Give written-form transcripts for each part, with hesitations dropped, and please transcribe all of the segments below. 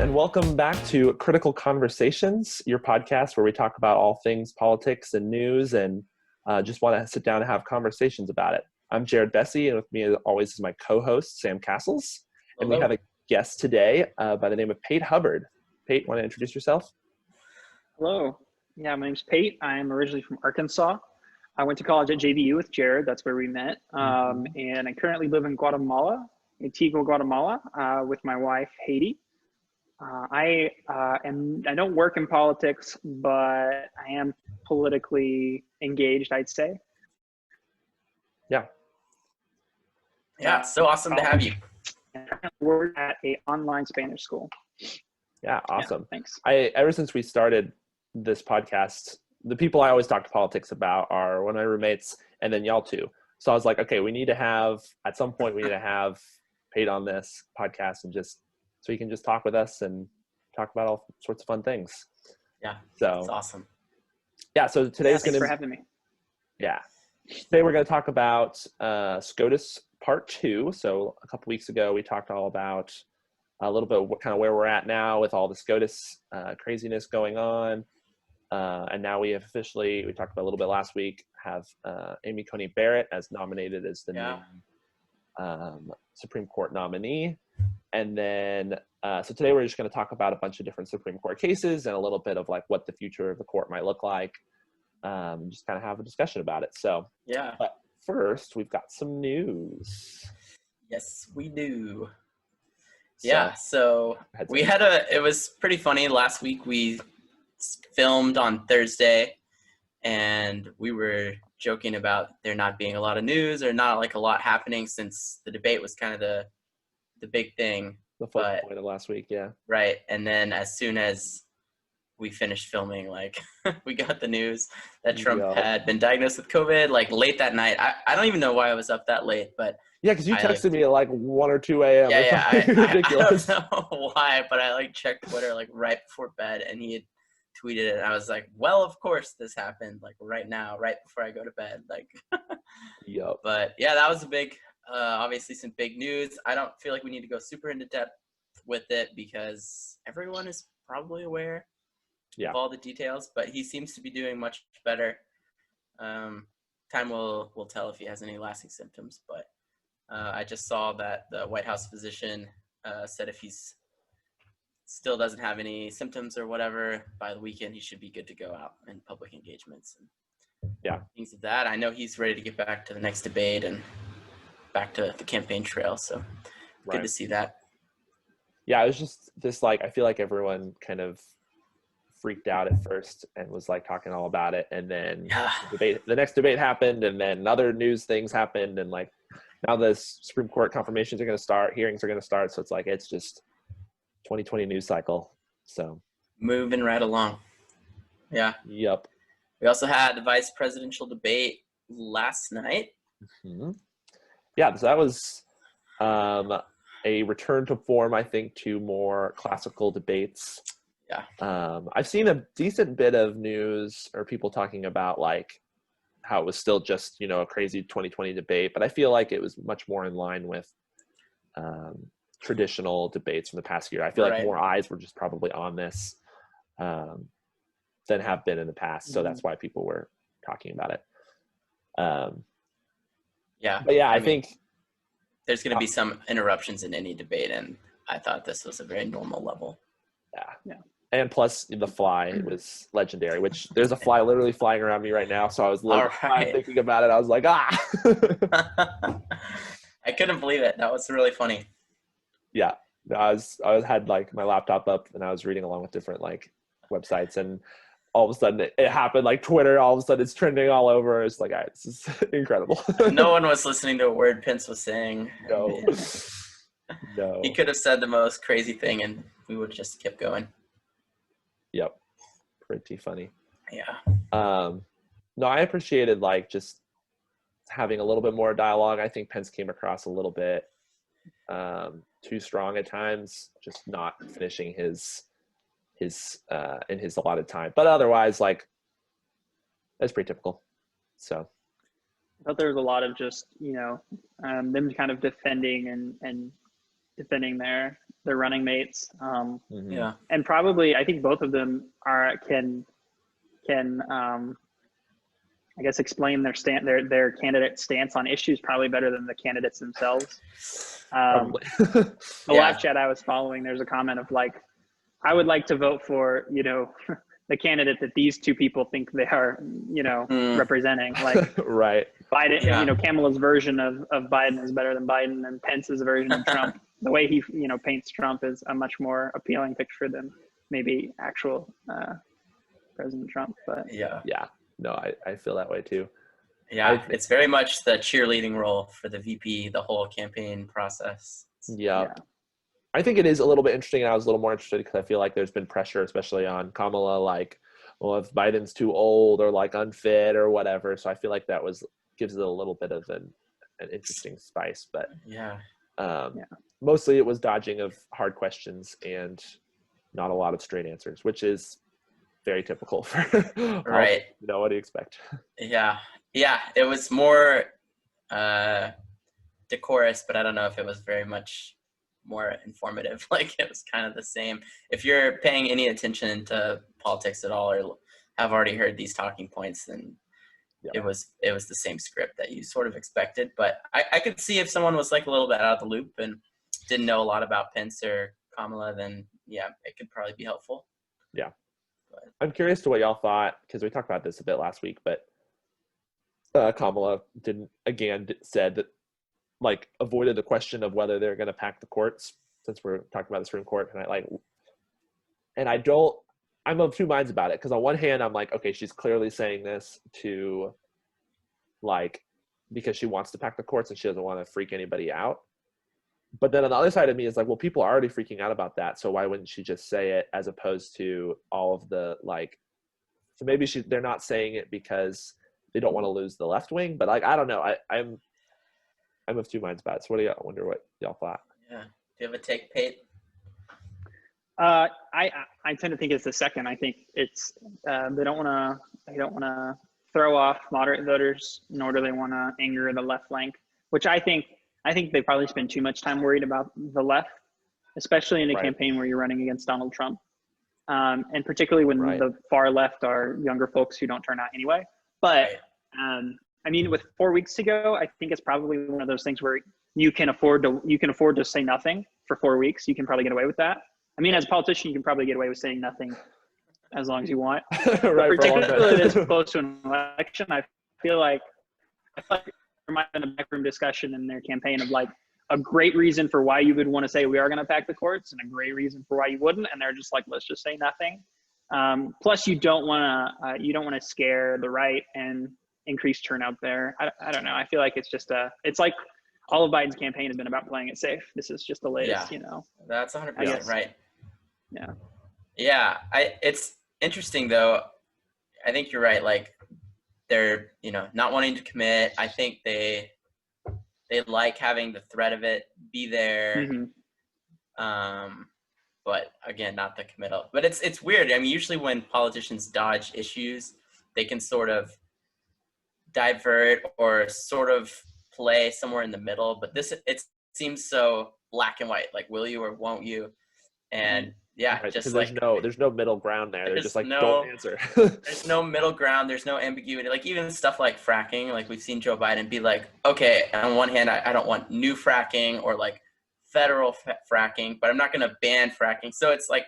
and welcome back to Critical Conversations, your podcast where we talk about all things politics and news and just want to sit down and have conversations about it. I'm Jared Bessie, and with me as always is my co-host, Sam Castles. And Hello. we have a guest today by the name of Pate Hubbard. Pate, want to introduce yourself? Hello. Yeah, my name's Pate. I'm originally from Arkansas. I went to college at JVU with Jared. That's where we met. And I currently live in Guatemala, Antigua, Guatemala, with my wife, Haiti. I don't work in politics, but I am politically engaged, I'd say. Yeah, so awesome to have you. I work at an online Spanish school. Yeah, awesome. Yeah, thanks. Ever since we started this podcast, the people I always talk to politics about are one of my roommates and then y'all two. So I was like, okay, at some point we need to have Pate on this podcast and just so he can just talk with us and talk about all sorts of fun things. Yeah, so that's awesome. Yeah, so today's Thanks for having me. Yeah. Today we're going to talk about SCOTUS Part 2. So a couple weeks ago we talked all about a little bit of kind of where we're at now with all the SCOTUS craziness going on. And now we talked about a little bit last week, have Amy Coney Barrett as nominated as the new Supreme Court nominee. And then, so today we're just going to talk about a bunch of different Supreme Court cases and a little bit of like what the future of the court might look like. Just kind of have a discussion about it. So, yeah. But first, we've got some news. Yes, we do. So it was pretty funny. Last week we filmed on Thursday and we were joking about there not being a lot of news or not like a lot happening since the debate was kind of the big thing. The focal point of last week, yeah. Right. And then as soon as we finished filming, like we got the news that Trump had been diagnosed with COVID like late that night. I don't even know why I was up that late, but yeah, because you texted me at like 1 or 2 a.m. Yeah, ridiculous. I don't know why, but I like checked Twitter like right before bed and he had tweeted it. And I was like, well, of course this happened like right now, right before I go to bed. Like, yep. But yeah, that was a big, obviously some big news. I don't feel like we need to go super into depth with it because everyone is probably aware of all the details, but he seems to be doing much better. Time will tell if he has any lasting symptoms, but I just saw that the White House physician said if he's still doesn't have any symptoms or whatever, by the weekend he should be good to go out in public engagements and things of that. I know he's ready to get back to the next debate and back to the campaign trail, so good to see that. Yeah, it was just this like, I feel like everyone kind of freaked out at first and was like talking all about it, and then the next debate happened, and then other news things happened, and like now the Supreme Court confirmations are going to start, hearings are going to start, so it's like it's just 2020 news cycle. So moving right along. Yeah. Yep. We also had the vice presidential debate last night. Mm-hmm. Yeah, so that was a return to form, I think, to more classical debates. Yeah. I've seen a decent bit of news or people talking about like how it was still just, a crazy 2020 debate, but I feel like it was much more in line with traditional debates from the past year. I feel like more eyes were just probably on this than have been in the past. So that's why people were talking about it. But yeah, I think there's going to be some interruptions in any debate, and I thought this was a very normal level. Yeah. And plus the fly was legendary, which there's a fly literally flying around me right now. So I was thinking about it. I was like, I couldn't believe it. That was really funny. Yeah. I had like my laptop up and I was reading along with different like websites, and all of a sudden it happened, like Twitter, all of a sudden it's trending all over. It's like, all right, this is incredible. No one was listening to a word Pence was saying. No. He could have said the most crazy thing and we would have just kept going. Yep. Pretty funny. Yeah. No, I appreciated like just having a little bit more dialogue. I think Pence came across a little bit too strong at times, just not finishing his in his allotted time. But otherwise, like, that's pretty typical. So I thought there was a lot of just, them kind of defending and defending their their running mates. Yeah. And probably, I think both of them can I guess explain their candidate stance on issues probably better than the candidates themselves. The live chat I was following, there's a comment of like, I would like to vote for, the candidate that these two people think they are, representing. Like right. Biden, Kamala's version of Biden is better than Biden, and Pence's version of Trump. The way he, paints Trump is a much more appealing picture than maybe actual President Trump. But yeah. No, I feel that way too. Yeah, it's very much the cheerleading role for the VP, the whole campaign process. Yeah. I think it is a little bit interesting, and I was a little more interested because I feel like there's been pressure, especially on Kamala, like, well, if Biden's too old or like unfit or whatever. So I feel like that gives it a little bit of an interesting spice. But mostly it was dodging of hard questions and not a lot of straight answers, which is very typical for right. What do you expect? Yeah, it was more decorous, but I don't know if it was very much more informative. Like, it was kind of the same. If you're paying any attention to politics at all or have already heard these talking points, then it was the same script that you sort of expected. But I could see if someone was like a little bit out of the loop and didn't know a lot about Pence or Kamala, then it could probably be helpful. Yeah. I'm curious to what y'all thought, because we talked about this a bit last week, but Kamala said that, like, avoided the question of whether they're going to pack the courts, since we're talking about the Supreme Court. And I'm of two minds about it, because on one hand, I'm like, okay, she's clearly saying this to, like, because she wants to pack the courts and she doesn't want to freak anybody out. But then on the other side of me is like, well, people are already freaking out about that, so why wouldn't she just say it, as opposed to all of the, like, so maybe they're not saying it because they don't want to lose the left wing, but, like, I don't know. I'm of two minds about it. So I wonder what y'all thought. Yeah. Do you have a take, Pate? I tend to think it's the second. I think it's they don't want to throw off moderate voters, nor do they want to anger the left flank, which I think they probably spend too much time worried about the left, especially in a campaign where you're running against Donald Trump. And particularly when the far left are younger folks who don't turn out anyway. But I mean, with 4 weeks to go, I think it's probably one of those things where you can afford to say nothing for 4 weeks. You can probably get away with that. I mean, as a politician, you can probably get away with saying nothing as long as you want. Particularly this close to an election, I feel like there might have been a backroom discussion in their campaign of, like, a great reason for why you would want to say we are going to pack the courts and a great reason for why you wouldn't, and they're just like, let's just say nothing. Plus, you don't want to scare the right and increase turnout there. I don't know. I feel like it's like all of Biden's campaign has been about playing it safe. This is just the latest, That's 100% right. Yeah. Yeah. It's interesting though. I think you're right. Like, they're, not wanting to commit. I think they like having the threat of it be there. Mm-hmm. But again, not the committal. But it's weird. I mean, usually when politicians dodge issues, they can sort of divert or sort of play somewhere in the middle. But it seems so black and white. Like, will you or won't you? And just like there's no middle ground there. They're just like, don't answer. There's no middle ground. There's no ambiguity. Like, even stuff like fracking, like, we've seen Joe Biden be like, okay, on one hand, I don't want new fracking or like federal fracking, but I'm not going to ban fracking. So it's like,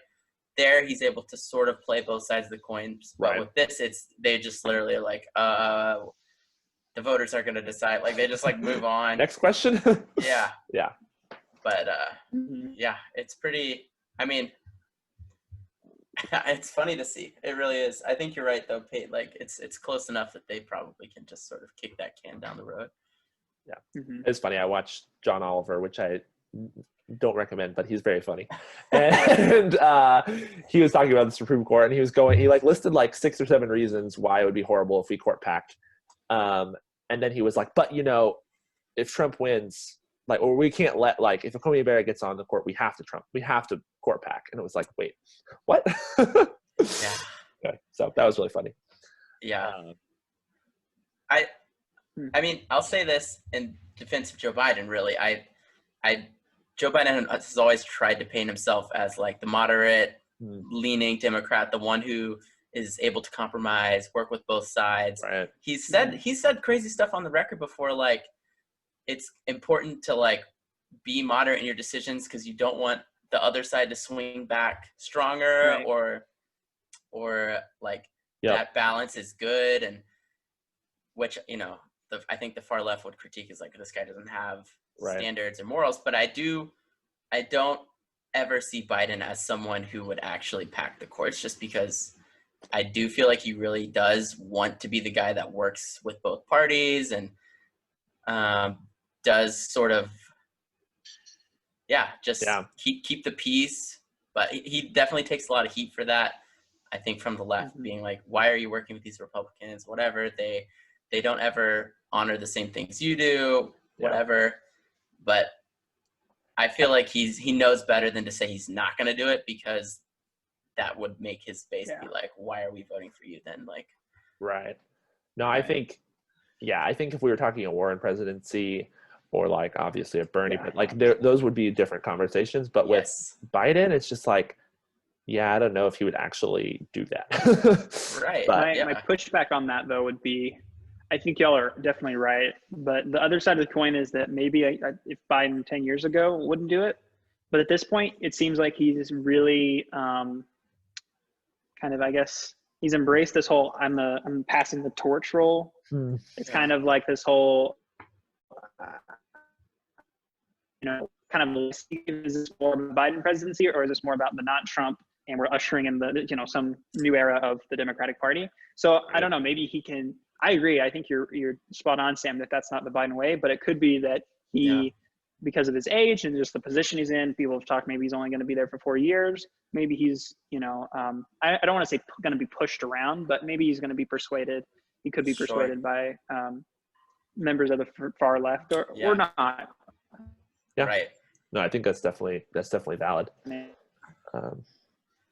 there he's able to sort of play both sides of the coin. But with this, they just literally are like, the voters are going to decide. Like, they just like move on. Next question. Yeah. But it's pretty. I mean, it's funny to see. It really is. I think you're right though, Pate. Like, it's close enough that they probably can just sort of kick that can down the road. Yeah. Mm-hmm. It's funny. I watched John Oliver, which I don't recommend, but he's very funny. And he was talking about the Supreme Court, and he listed like 6 or 7 reasons why it would be horrible if we court packed. And then he was like, but if Trump wins, like, or we can't let, like, if a Coney Barrett gets on the court, we have to court pack. And it was like, wait, what? Yeah. Okay. So that was really funny. Yeah. I mean, I'll say this in defense of Joe Biden, really. I Joe Biden has always tried to paint himself as like the moderate leaning Democrat, the one who is able to compromise, work with both sides. Right. He said crazy stuff on the record before, like it's important to like be moderate in your decisions because you don't want the other side to swing back stronger, right. or like that balance is good, and which, you know, I think the far left would critique is like, this guy doesn't have standards or morals, but I don't ever see Biden as someone who would actually pack the courts, just because I do feel like he really does want to be the guy that works with both parties and does sort of, keep the peace. But he definitely takes a lot of heat for that, I think, from the left, being like, why are you working with these Republicans? Whatever, they don't ever honor the same things you do, whatever. But I feel like he knows better than to say he's not going to do it, because that would make his base be like, why are we voting for you then? Like, right. No, I think if we were talking a Warren presidency, or like obviously a Bernie, but like those would be different conversations. But with Biden, it's just like, I don't know if he would actually do that. Right. But my pushback on that though would be, I think y'all are definitely right, but the other side of the coin is that maybe if Biden 10 years ago wouldn't do it, but at this point, it seems like he's really kind of, I guess, he's embraced this whole I'm passing the torch role. It's kind of like this whole, kind of, is this more of the Biden presidency, or is this more about the not Trump, and we're ushering in the, some new era of the Democratic Party? So I don't know, maybe he can. I agree. I think you're spot on, Sam, that that's not the Biden way, but it could be that he, because of his age and just the position he's in, people have talked maybe he's only going to be there for 4 years. Maybe he's, I don't want to say going to be pushed around, but maybe he's going to be persuaded. He could be persuaded by members of the far left or not. Yeah. Right. No, I think that's definitely valid.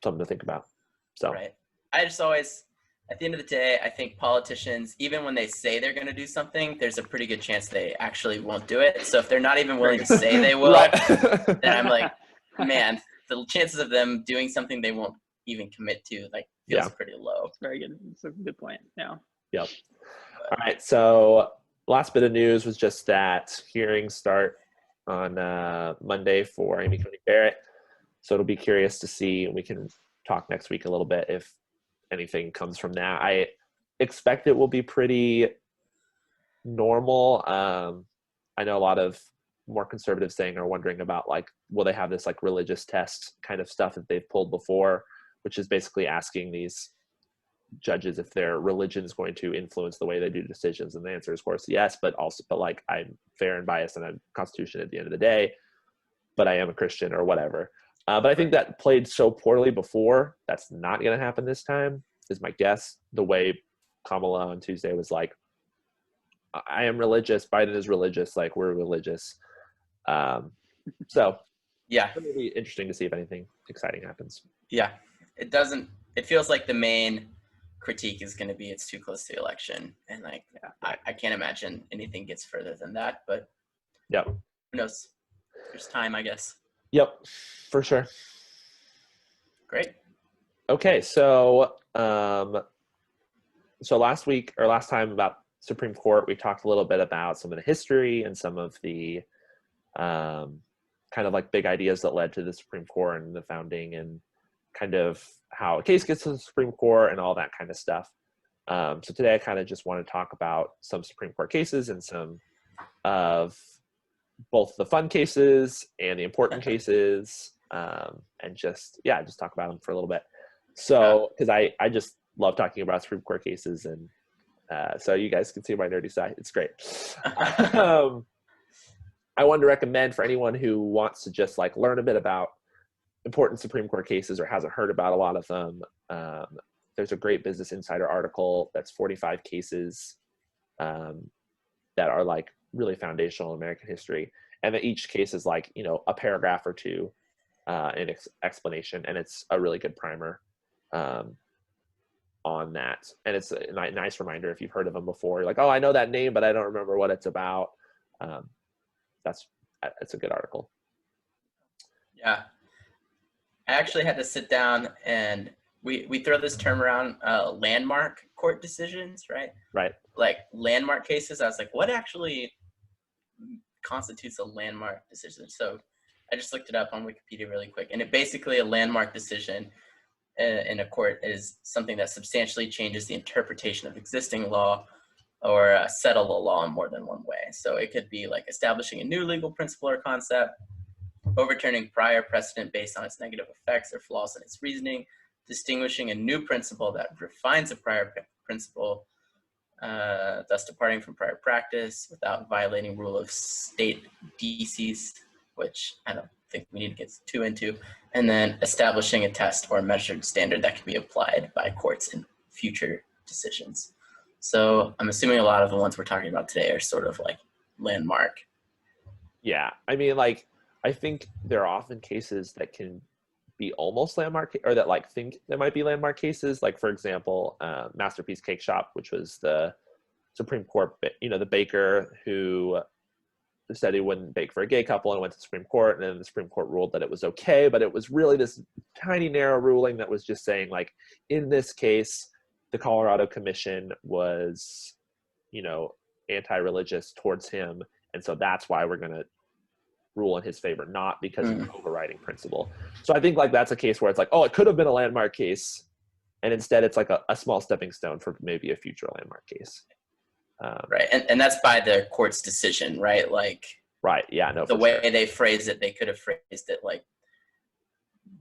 Something to think about. So. Right. I just always, at the end of the day, I think politicians, even when they say they're going to do something, there's a pretty good chance they actually won't do it. So if they're not even willing to say they will, then I'm like, man, the chances of them doing something they won't even commit to, like, feels pretty low. Very good. That's a good point. Yeah. Yep. All right. So last bit of news was just that hearings start on Monday for Amy Coney Barrett. So it'll be curious to see, and we can talk next week a little bit if anything comes from that. I expect it will be pretty normal. I know a lot of more conservatives are wondering about, like, will they have this like religious test kind of stuff that they've pulled before, which is basically asking these judges if their religion is going to influence the way they do decisions. And the answer is, of course, yes, but like, I'm fair and biased and I'm Constitution at the end of the day, but I am a Christian or whatever. But I think that played so poorly before, that's not going to happen this time, is my guess. The way Kamala on Tuesday was like, I am religious, Biden is religious, like, we're religious. So it'll be interesting to see if anything exciting happens. Yeah, it feels like the main critique is going to be it's too close to the election. And like, I can't imagine anything gets further than that, but who knows? There's time, I guess. Yep, for sure. Great. Okay, so last time about Supreme Court, we talked a little bit about some of the history and some of the kind of like big ideas that led to the Supreme Court and the founding, and kind of how a case gets to the Supreme Court and all that kind of stuff. So today I kind of just want to talk about some Supreme Court cases and some of both the fun cases and the important cases, and just talk about them for a little bit. So, because I just love talking about Supreme Court cases, and so you guys can see my nerdy side. It's great. I wanted to recommend for anyone who wants to just like learn a bit about important Supreme Court cases or hasn't heard about a lot of them. There's a great Business Insider article that's 45 cases that are like really foundational in American history, and that each case is like, a paragraph or two in explanation, and it's a really good primer on that. And it's a nice reminder if you've heard of them before. You're like, oh, I know that name, but I don't remember what it's about. It's a good article. Yeah. I actually had to sit down and we throw this term around, landmark court decisions, right? Right. Like landmark cases. I was like, what actually constitutes a landmark decision? So I just looked it up on Wikipedia really quick, and it basically, a landmark decision in a court is something that substantially changes the interpretation of existing law or settle a law in more than one way. So it could be like establishing a new legal principle or concept, overturning prior precedent based on its negative effects or flaws in its reasoning, distinguishing a new principle that refines a prior principle, thus departing from prior practice without violating rule of state decies, which I don't think we need to get too into, and then establishing a test or measured standard that can be applied by courts in future decisions. So I'm assuming a lot of the ones we're talking about today are sort of like landmark. Yeah, I mean, like, I think there are often cases that can be almost landmark, or that like think there might be landmark cases. Like, for example, Masterpiece Cake Shop, which was the Supreme Court, the baker who said he wouldn't bake for a gay couple and went to the Supreme Court, and then the Supreme Court ruled that it was okay, but it was really this tiny narrow ruling that was just saying, like, in this case, the Colorado Commission was, anti-religious towards him, and so that's why we're going to rule in his favor, not because of an overriding principle. So I think like that's a case where it's like, oh, it could have been a landmark case, and instead it's like a small stepping stone for maybe a future landmark case. Right, and that's by the court's decision, right? Like, right, yeah, no. The way they phrase it, they could have phrased it like,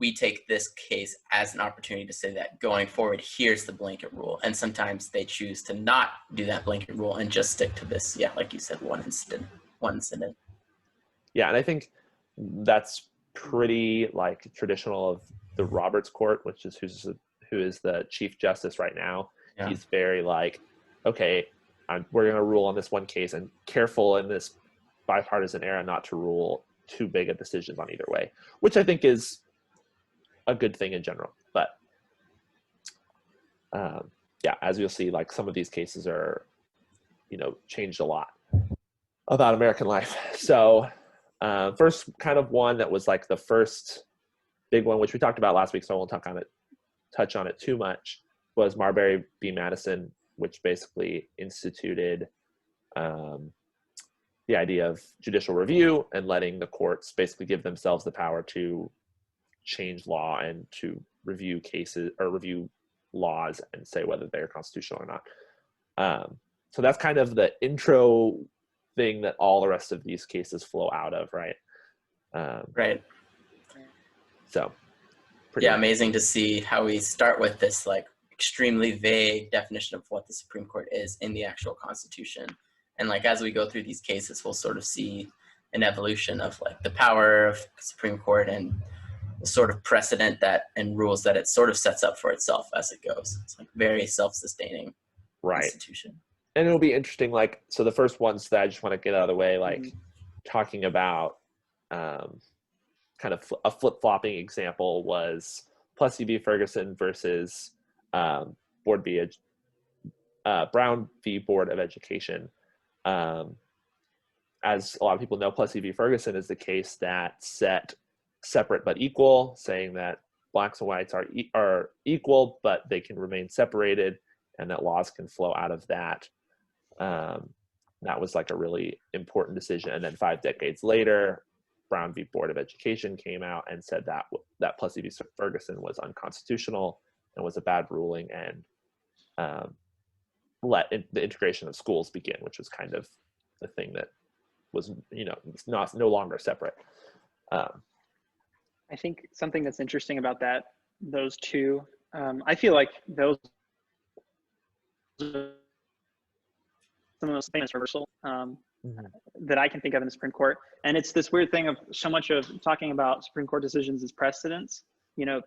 we take this case as an opportunity to say that going forward, here's the blanket rule. And sometimes they choose to not do that blanket rule and just stick to this, like you said, one incident. Yeah, and I think that's pretty like traditional of the Roberts Court, which is who is the Chief Justice right now. Yeah. He's very like, okay, we're going to rule on this one case, and careful in this bipartisan era not to rule too big of decisions on either way, which I think is a good thing in general. But as you'll see, like some of these cases are, changed a lot about American life. So first kind of one that was like the first big one, which we talked about last week, so I won't touch on it too much, was Marbury v. Madison, which basically instituted the idea of judicial review and letting the courts basically give themselves the power to change law and to review cases or review laws and say whether they're constitutional or not. So that's kind of the intro thing that all the rest of these cases flow out of, right? Right. So amazing to see how we start with this like extremely vague definition of what the Supreme Court is in the actual Constitution. And like as we go through these cases, we'll sort of see an evolution of like the power of the Supreme Court and the sort of precedent that and rules that it sort of sets up for itself as it goes. It's like very self-sustaining institution. And it'll be interesting, like, so the first ones that I just want to get out of the way, like talking about kind of a flip-flopping example was Plessy v. Ferguson versus Brown v. Board of Education. As a lot of people know, Plessy v. Ferguson is the case that set separate but equal, saying that blacks and whites are equal, but they can remain separated, and that laws can flow out of that. That was like a really important decision. And then 5 decades later, Brown v. Board of Education came out and said that Plessy v. Ferguson was unconstitutional and was a bad ruling, and let the integration of schools begin, which was kind of the thing that was, no longer separate. I think something that's interesting about those two, I feel like those are some of the most famous reversal that I can think of in the Supreme Court. And it's this weird thing of so much of talking about Supreme Court decisions as precedents.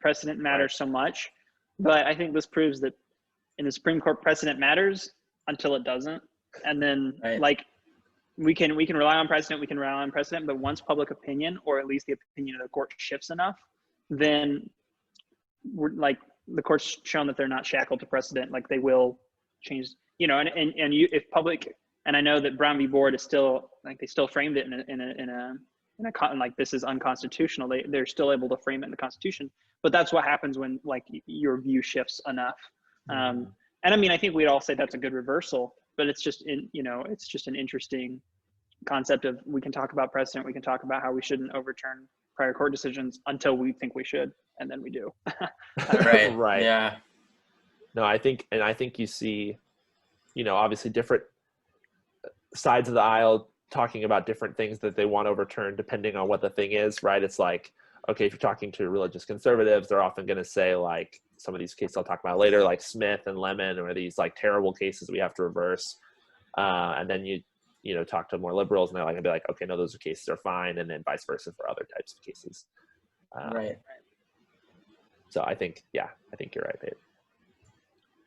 Precedent matters so much, but I think this proves that in the Supreme Court, precedent matters until it doesn't. And then like we can rely on precedent, but once public opinion, or at least the opinion of the court, shifts enough, then we're like, the court's shown that they're not shackled to precedent. Like they will change, and you, if public, and I know that Brown v. Board is still, like they still framed it in like this is unconstitutional, they're still able to frame it in the Constitution. But that's what happens when like your view shifts enough. And I mean, I think we'd all say that's a good reversal, but it's just it's just an interesting concept of, we can talk about precedent, we can talk about how we shouldn't overturn prior court decisions until we think we should, and then we do. Right. Right. Yeah. No, I think you see, obviously different sides of the aisle talking about different things that they want overturned depending on what the thing is, right? It's like, okay, if you're talking to religious conservatives, they're often going to say like some of these cases I'll talk about later, like Smith and Lemon, or these like terrible cases we have to reverse. And then you talk to more liberals and they're like, I'd be like, okay, no, those cases are fine. And then vice versa for other types of cases. Right. So I think you're right, Pate.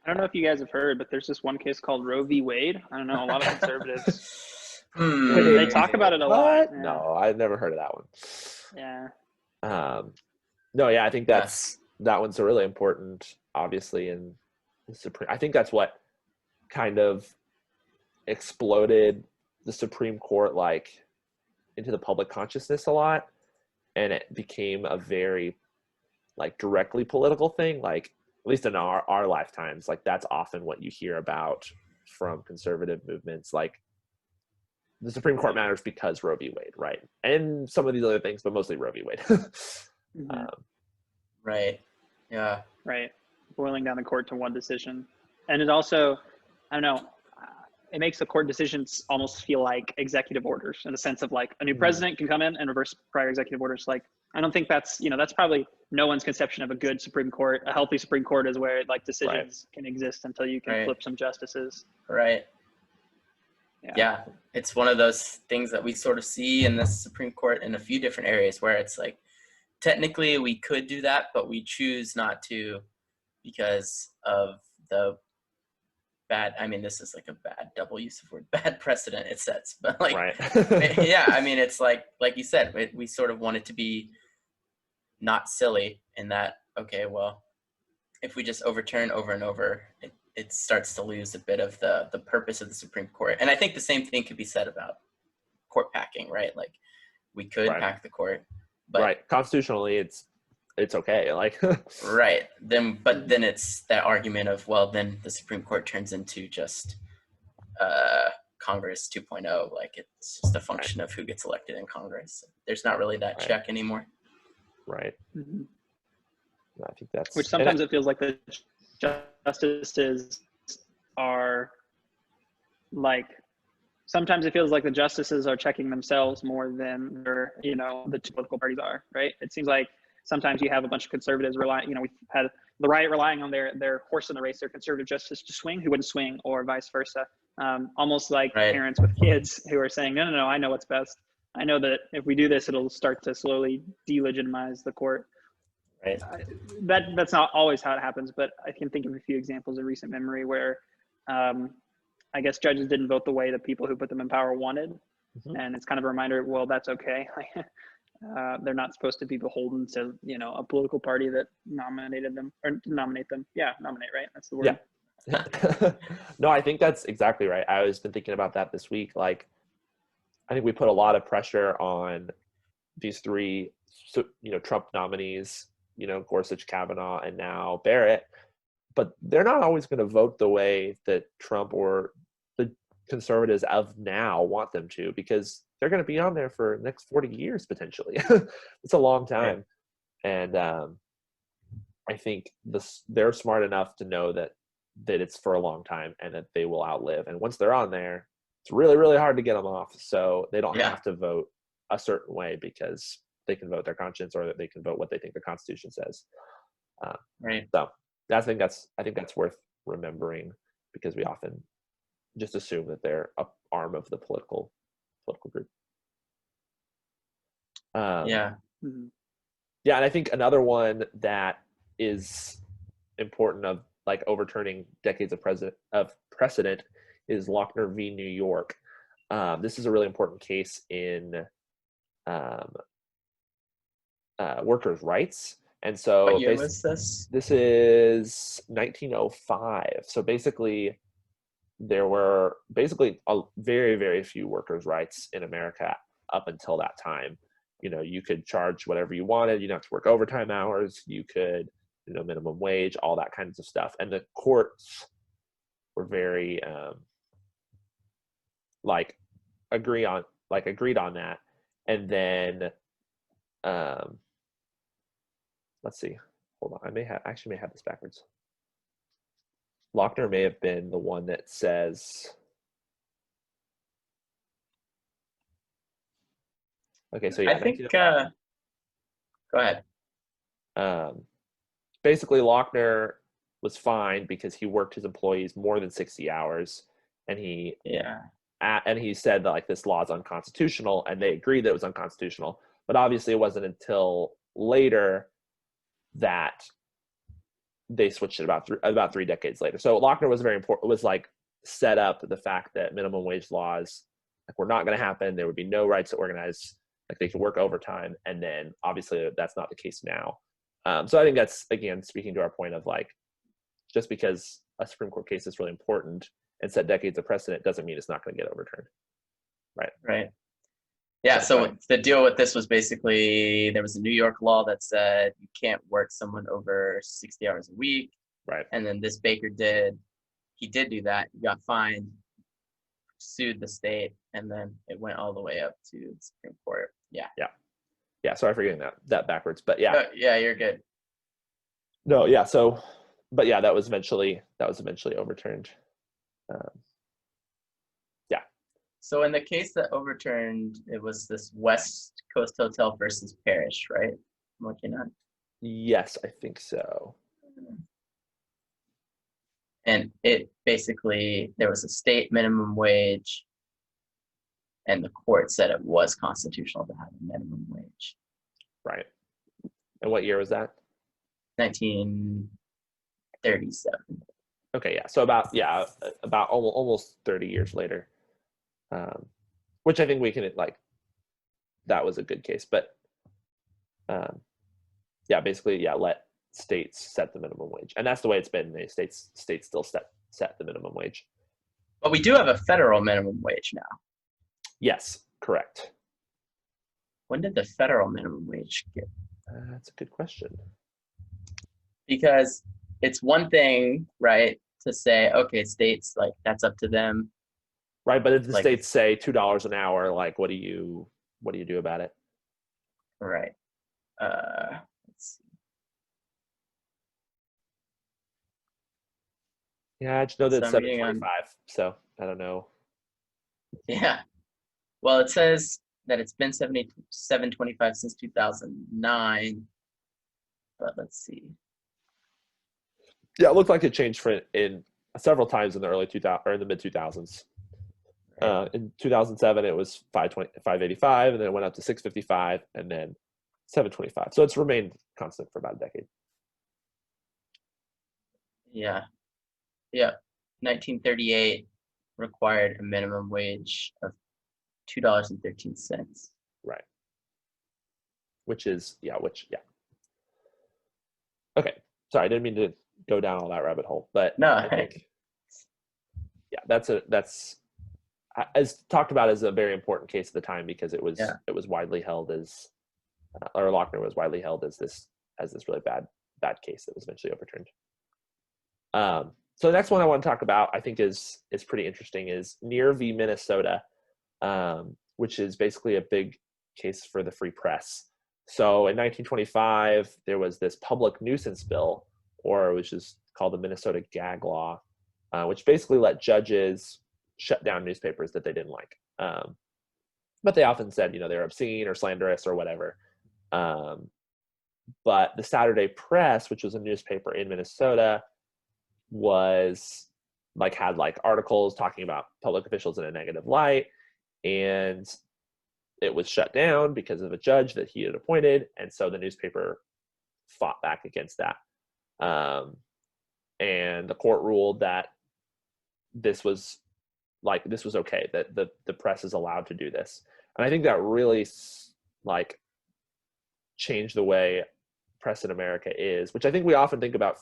I don't know if you guys have heard, but there's this one case called Roe v. Wade. I don't know, a lot of conservatives, they talk about it a lot. Yeah. No, I've never heard of that one. Yeah. No, yeah, I think that one's really important, obviously, in the Supreme. I think that's what kind of exploded the Supreme Court like into the public consciousness a lot, and it became a very like directly political thing, like at least in our lifetimes. Like that's often what you hear about from conservative movements, like the Supreme Court matters because Roe v. Wade, right? And some of these other things, but mostly Roe v. Wade. Right. Yeah. Right. Boiling down the court to one decision. And it also, I don't know, it makes the court decisions almost feel like executive orders, in the sense of like a new president can come in and reverse prior executive orders. Like, I don't think that's, that's probably no one's conception of a good Supreme Court. A healthy Supreme Court is where like decisions can exist until you can flip some justices. Right. Yeah. It's one of those things that we sort of see in the Supreme Court in a few different areas where it's like, technically we could do that, but we choose not to because of the bad, I mean, this is like a bad double use of word, bad precedent it sets, but like, yeah, I mean, it's like you said, we sort of want it to be not silly in that, okay, well, if we just overturn over and over, it starts to lose a bit of the purpose of the Supreme Court. And I think the same thing could be said about court packing, right? Like we could pack the court, but constitutionally it's okay, like right, but then it's that argument of, well, then the Supreme Court turns into just Congress 2.0, like it's just a function of who gets elected in Congress. There's not really that check anymore. Right. I think that's, which sometimes it feels like the justices are like, sometimes it feels like the justices are checking themselves more than their, the two political parties are, right? It seems like sometimes you have a bunch of conservatives relying, we've had the right relying on their horse in the race, their conservative justice to swing, who wouldn't swing, or vice versa. Almost like parents with kids who are saying, no, I know what's best. I know that if we do this, it'll start to slowly delegitimize the court. Right. That's not always how it happens, but I can think of a few examples in recent memory where I guess judges didn't vote the way the people who put them in power wanted. And it's kind of a reminder, well, that's okay. They're not supposed to be beholden to, a political party that nominated them, or nominate them. Yeah, nominate, right? That's the word. Yeah. No, I think that's exactly right. I was been thinking about that this week. Like, I think we put a lot of pressure on these three, Trump nominees, Gorsuch, Kavanaugh, and now Barrett, but they're not always going to vote the way that Trump or the conservatives of now want them to, because they're going to be on there for the next 40 years, potentially. It's a long time. And I think they're smart enough to know that it's for a long time and that they will outlive. And once they're on there, it's really, really hard to get them off. So they don't have to vote a certain way, because they can vote their conscience, or that they can vote what they think the Constitution says. So I think that's worth remembering, because we often just assume that they're an arm of the political group. Yeah, and I think another one that is important of like overturning decades of precedent is Lochner v. New York. This is a really important case in workers' rights. And so what year was this? This is 1905. So basically there were a very, very few workers' rights in America up until that time. you could charge whatever you wanted. You don't have to work overtime hours. You could, minimum wage, all that kinds of stuff. And the courts were very agreed on that. And then let's see, hold on, I may have this backwards. Lochner may have been the one that says, okay, so yeah, I think go ahead. Basically Lochner was fined because he worked his employees more than 60 hours, and he said that this law is unconstitutional, and they agreed that it was unconstitutional. But obviously it wasn't until later that they switched it about 3 decades later. So Lochner was very important. It was set up the fact that minimum wage laws were not going to happen. There would be no rights to organize. They could work overtime, and then obviously that's not the case now. So I think that's, again, speaking to our point of just because a Supreme Court case is really important and set decades of precedent doesn't mean it's not going to get overturned. Right. Yeah. So the deal with this was basically there was a New York law that said you can't work someone over 60 hours a week. Right. And then this baker did do that. He got fined, sued the state, and then it went all the way up to the Supreme Court. Yeah. Sorry for getting that backwards, but yeah. Yeah, you're good. No, yeah. So, but yeah, that was eventually overturned. Yeah. So in the case that overturned, it was this West Coast Hotel versus Parrish, right? I'm looking at. Yes, I think so. And it basically, there was a state minimum wage, and the court said it was constitutional to have a minimum wage. Right. And what year was that? 1937. Okay, yeah. So about almost 30 years later, which I think we can that was a good case. But basically, let states set the minimum wage, and that's the way it's been. The states still set the minimum wage. But we do have a federal minimum wage now. Yes, correct. When did the federal minimum wage get? That's a good question. Because it's one thing, right, to say, okay, states, that's up to them. Right, but if the states say $2 an hour, what do you do about it? Right. Let's see. Yeah, I just know that it's $7.25, so I don't know. Yeah. Well, it says that it's been $77.25 since 2009, but let's see. Yeah, it looked like it changed in several times in the early 2000 or in the mid 2000s. Right. In 2007, it was $5.85, and then it went up to $6.55, and then $7.25. So it's remained constant for about a decade. Yeah. 1938 required a minimum wage of $2.13. Right. Okay. Sorry, I didn't mean to go down all that rabbit hole, but no, I think, that's as talked about as a very important case at the time, because it was widely held as, or Lochner was widely held as this really bad case that was eventually overturned. So the next one I want to talk about, I think is pretty interesting, is Neer v. Minnesota, which is basically a big case for the free press. So in 1925, there was this public nuisance bill, which is called the Minnesota Gag Law, which basically let judges shut down newspapers that they didn't like. But they often said, they're obscene or slanderous or whatever. But the Saturday Press, which was a newspaper in Minnesota, had articles talking about public officials in a negative light, and it was shut down because of a judge that he had appointed. And so the newspaper fought back against that. And the court ruled that this was okay, that the press is allowed to do this. And I think that really changed the way press in America is, which I think we often think about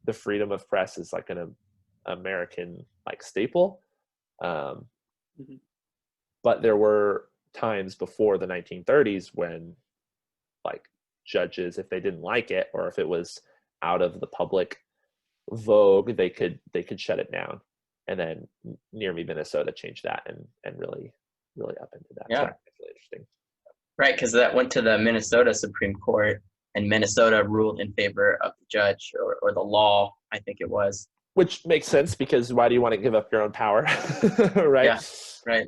the freedom of press as an American staple. But there were times before the 1930s when like judges, if they didn't like it or if it was out of the public vogue, they could shut it down. And then near me, Minnesota changed that and really up into that. Yeah. So that's really interesting. Right, because that went to the Minnesota Supreme Court, and Minnesota ruled in favor of the judge or the law, I think it was. Which makes sense, because why do you want to give up your own power? Right? Yeah, right.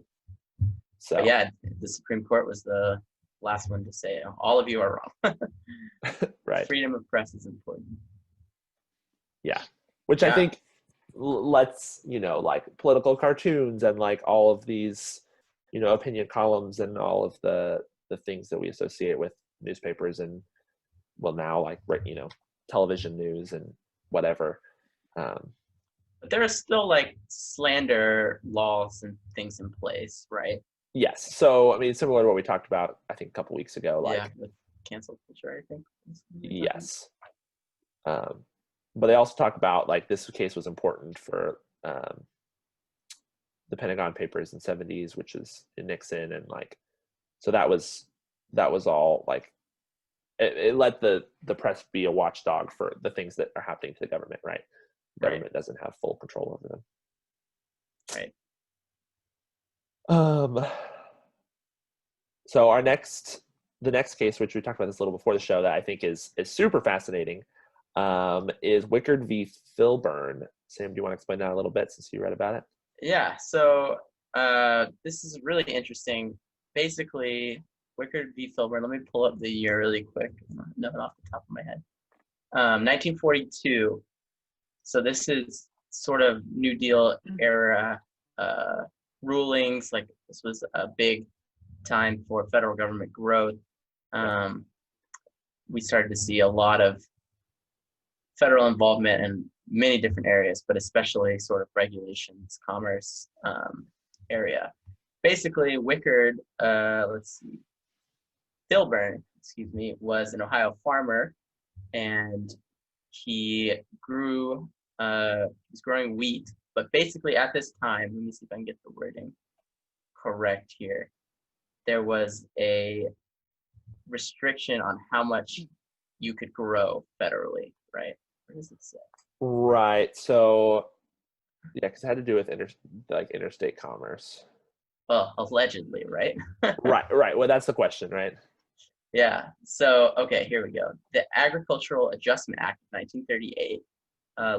So but yeah, the Supreme Court was the last one to say, all of you are wrong. right. Freedom of press is important. Yeah. Which I think lets, like political cartoons and like all of these, opinion columns and all of the things that we associate with newspapers and, well, now like, television news and whatever. But there are still like slander laws and things in place, right? Yes. So, I mean, similar to what we talked about, I think a couple weeks ago, like with cancel culture, I think. Yes. But they also talk about like this case was important for the Pentagon Papers in the 70s, which is in Nixon, and like, so that was all like it let the press be a watchdog for the things that are happening to the government, right? The government doesn't have full control over them. Right. So the next case, which we talked about this a little before the show, that I think is super fascinating, is Wickard v. Filburn. Sam, do you want to explain that a little bit since you read about it? Yeah. So this is really interesting. Basically, Wickard v. Filburn. Let me pull up the year really quick. Know it off the top of my head. 1942. So this is sort of New Deal era rulings. Like this was a big time for federal government growth. We started to see a lot of federal involvement in many different areas, but especially sort of regulations, commerce area. Basically, Wickard, Filburn, was an Ohio farmer, and he was growing wheat. But basically at this time, let me see if I can get the wording correct here. There was a restriction on how much you could grow federally, right? Where does it say? Right. So, yeah, because it had to do with interstate commerce. Well, allegedly, right? Right. Well, that's the question, right? Yeah. So, okay, here we go. The Agricultural Adjustment Act of 1938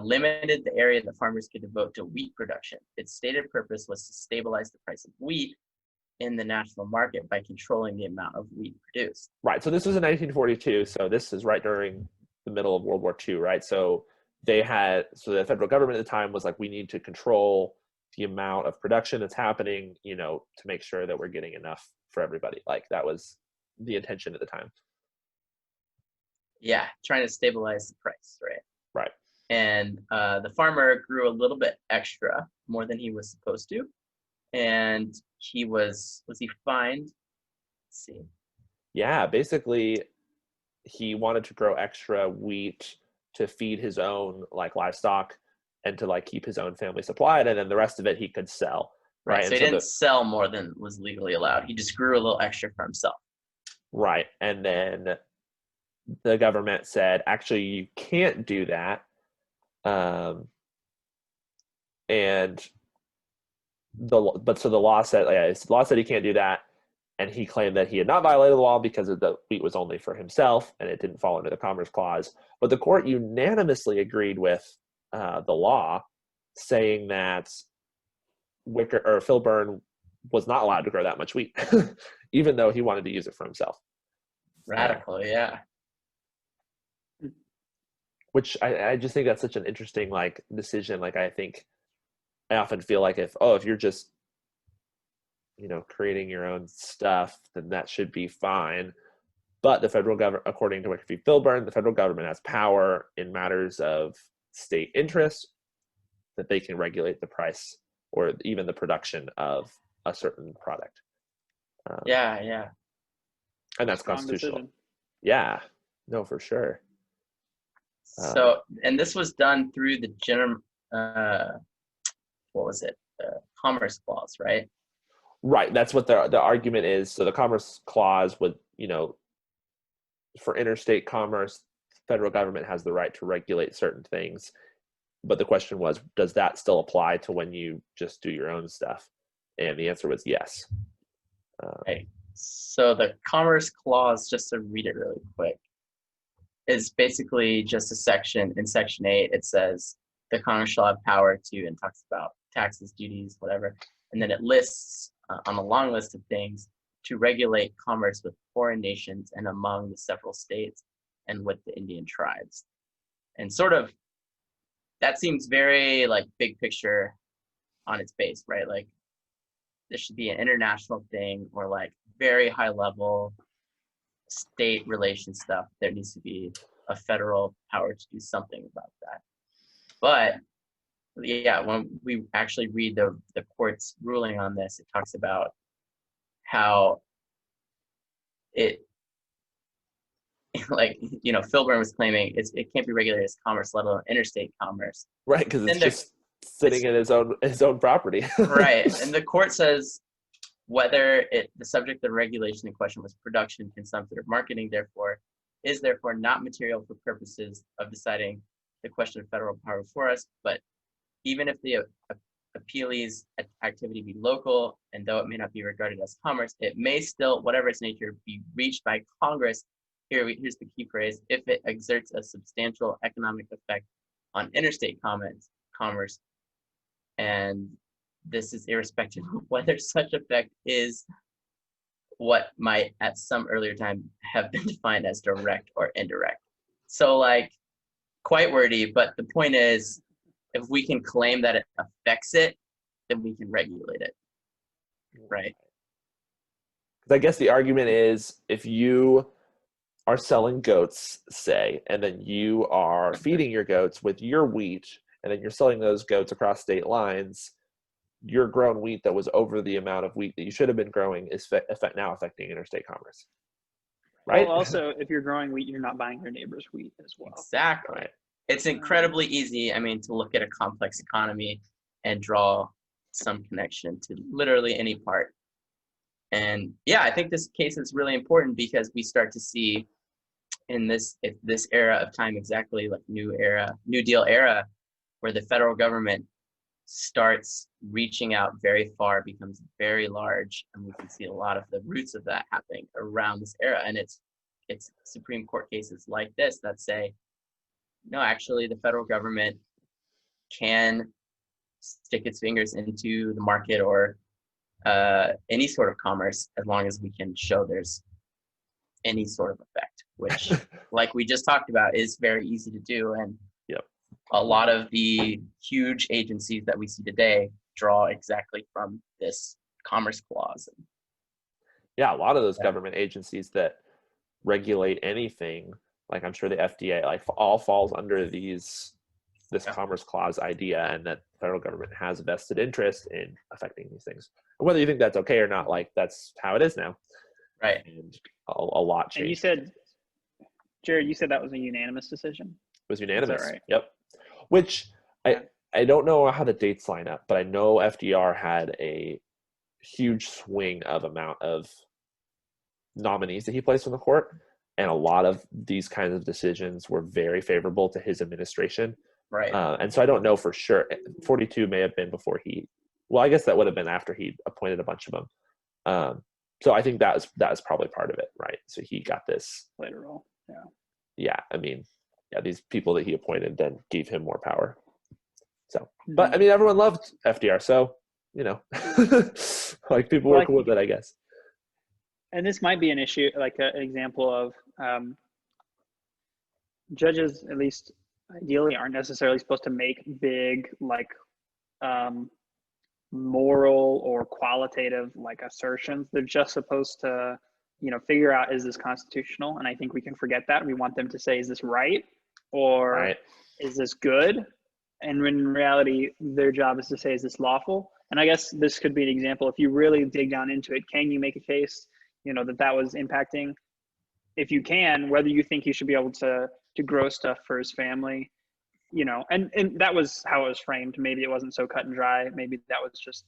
limited the area that farmers could devote to wheat production. Its stated purpose was to stabilize the price of wheat in the national market by controlling the amount of wheat produced. Right. So this was in 1942. So this is right during the middle of World War II, right? So the federal government at the time was like, we need to control the amount of production that's happening, to make sure that we're getting enough for everybody. Like that was the intention at the time. Yeah, trying to stabilize the price, right? Right. And the farmer grew a little bit extra, more than he was supposed to. And was he fined? Let's see. Yeah, basically he wanted to grow extra wheat to feed his own like livestock and to like keep his own family supplied, and then the rest of it he could sell. Right. So he didn't sell more than was legally allowed. He just grew a little extra for himself. Right. And then the government said, actually, you can't do that. And the law said he can't do that. And he claimed that he had not violated the law because the wheat was only for himself and it didn't fall under the Commerce Clause. But the court unanimously agreed with the law, saying that Filburn was not allowed to grow that much wheat, even though he wanted to use it for himself. Radical, yeah. Which I just think that's such an interesting decision. I often feel like if you're just creating your own stuff, then that should be fine. But the federal government, according to Wickard v. Filburn, the federal government has power in matters of state interest that they can regulate the price or even the production of a certain product. Yeah. And that's constitutional. Decision. Yeah, no, for sure. So, and this was done through the Commerce Clause, right? Right. That's what the argument is. So the Commerce Clause would, for interstate commerce, the federal government has the right to regulate certain things. But the question was, does that still apply to when you just do your own stuff? And the answer was yes. Right. So the Commerce Clause, just to read it really quick, is basically just a section. In Section 8, it says the Congress shall have power to, and talks about taxes, duties, whatever. And then it lists on a long list of things to regulate commerce with foreign nations and among the several states and with the Indian tribes. And sort of, that seems very like big picture on its base, right? Like this should be an international thing or like very high level state relation stuff. There needs to be a federal power to do something about that. But yeah, when we actually read the court's ruling on this, it talks about how it, like, Filburn was claiming it can't be regulated as commerce, let alone interstate commerce. Right, because it's just sitting in his own property. Right, and the court says whether the subject of regulation in question was production, consumption, or marketing, is therefore not material for purposes of deciding the question of federal power before us. But even if the appealee's activity be local, and though it may not be regarded as commerce, it may still, whatever its nature, be reached by Congress. Here's the key phrase: if it exerts a substantial economic effect on interstate commerce, and this is irrespective of whether such effect is what might at some earlier time have been defined as direct or indirect. So like quite wordy, but the point is, if we can claim that it affects it, then we can regulate it, right? Because I guess the argument is, if you are selling goats, say, and then you are feeding your goats with your wheat, and then you're selling those goats across state lines, your grown wheat that was over the amount of wheat that you should have been growing is now affecting interstate commerce, right? Well, also, if you're growing wheat, you're not buying your neighbor's wheat as well. Exactly. Right. It's incredibly easy, to look at a complex economy and draw some connection to literally any part. And yeah, I think this case is really important because we start to see in this era of time, exactly like New Deal era, where the federal government starts reaching out very far, becomes very large, and we can see a lot of the roots of that happening around this era. And it's Supreme Court cases like this that say, no, actually the federal government can stick its fingers into the market or any sort of commerce, as long as we can show there's any sort of effect, which like we just talked about is very easy to do. And yep, a lot of the huge agencies that we see today draw exactly from this Commerce Clause. Yeah, a lot of those government agencies that regulate anything, like I'm sure the FDA, like all falls under this Commerce Clause idea, and that the federal government has a vested interest in affecting these things. And whether you think that's okay or not, like that's how it is now. Right. And a lot changed. And you said, Jared, that was a unanimous decision? It was unanimous. Right? Yep. Which I don't know how the dates line up, but I know FDR had a huge swing of amount of nominees that he placed on the court, and a lot of these kinds of decisions were very favorable to his administration. Right. And so I don't know for sure. 42 may have been before I guess that would have been after he appointed a bunch of them. So I think that was probably part of it, right? So he got this later on. Yeah. These people that he appointed then gave him more power. So, but everyone loved FDR, so like people were cool with it, I guess. And this might be an issue, like an example of judges, at least ideally, aren't necessarily supposed to make big, like moral or qualitative like assertions. They're just supposed to, figure out, is this constitutional? And I think we can forget that. We want them to say, is this right? Or is this good? And when in reality, their job is to say, is this lawful? And I guess this could be an example. If you really dig down into it, can you make a case, that was impacting? If you can, whether you think he should be able to grow stuff for his family, and that was how it was framed. Maybe it wasn't so cut and dry. Maybe that was just,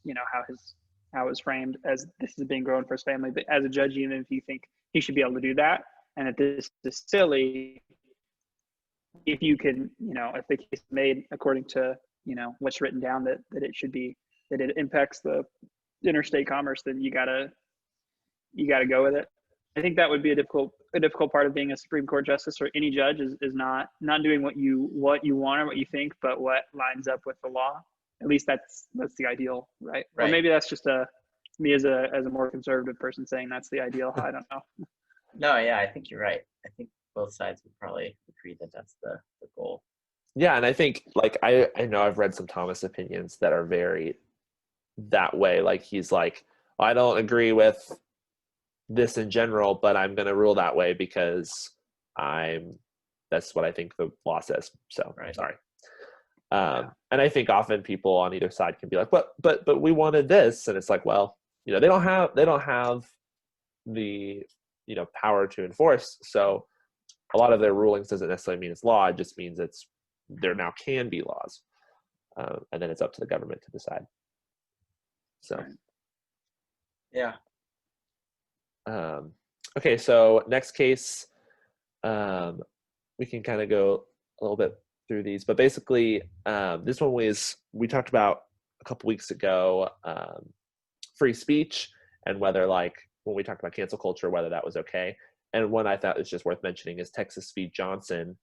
how how it was framed as this is being grown for his family. But as a judge, even if you think he should be able to do that and that this is silly, if you can, if the case is made according to, what's written down that it should be, that it impacts the interstate commerce, then you gotta go with it. I think that would be a difficult part of being a Supreme Court justice or any judge is not doing what you want or what you think, but what lines up with the law. At least that's the ideal, right? Or maybe that's just me as a more conservative person saying that's the ideal. I don't know. No, yeah, I think you're right. I think both sides would probably agree that that's the goal. Yeah, and I think like I know I've read some Thomas opinions that are very that way. Like he's like, I don't agree with this in general, but I'm going to rule that way because that's what I think the law says. So sorry. And I think often people on either side can be like, but we wanted this. And it's like, well, they don't have the, power to enforce. So a lot of their rulings doesn't necessarily mean it's law. It just means there now can be laws. And then it's up to the government to decide. So. Yeah. Okay, so next case, we can kind of go a little bit through these, but basically this one we talked about a couple weeks ago, free speech and whether when we talked about cancel culture, whether that was okay. And one I thought was just worth mentioning is Texas v. Johnson,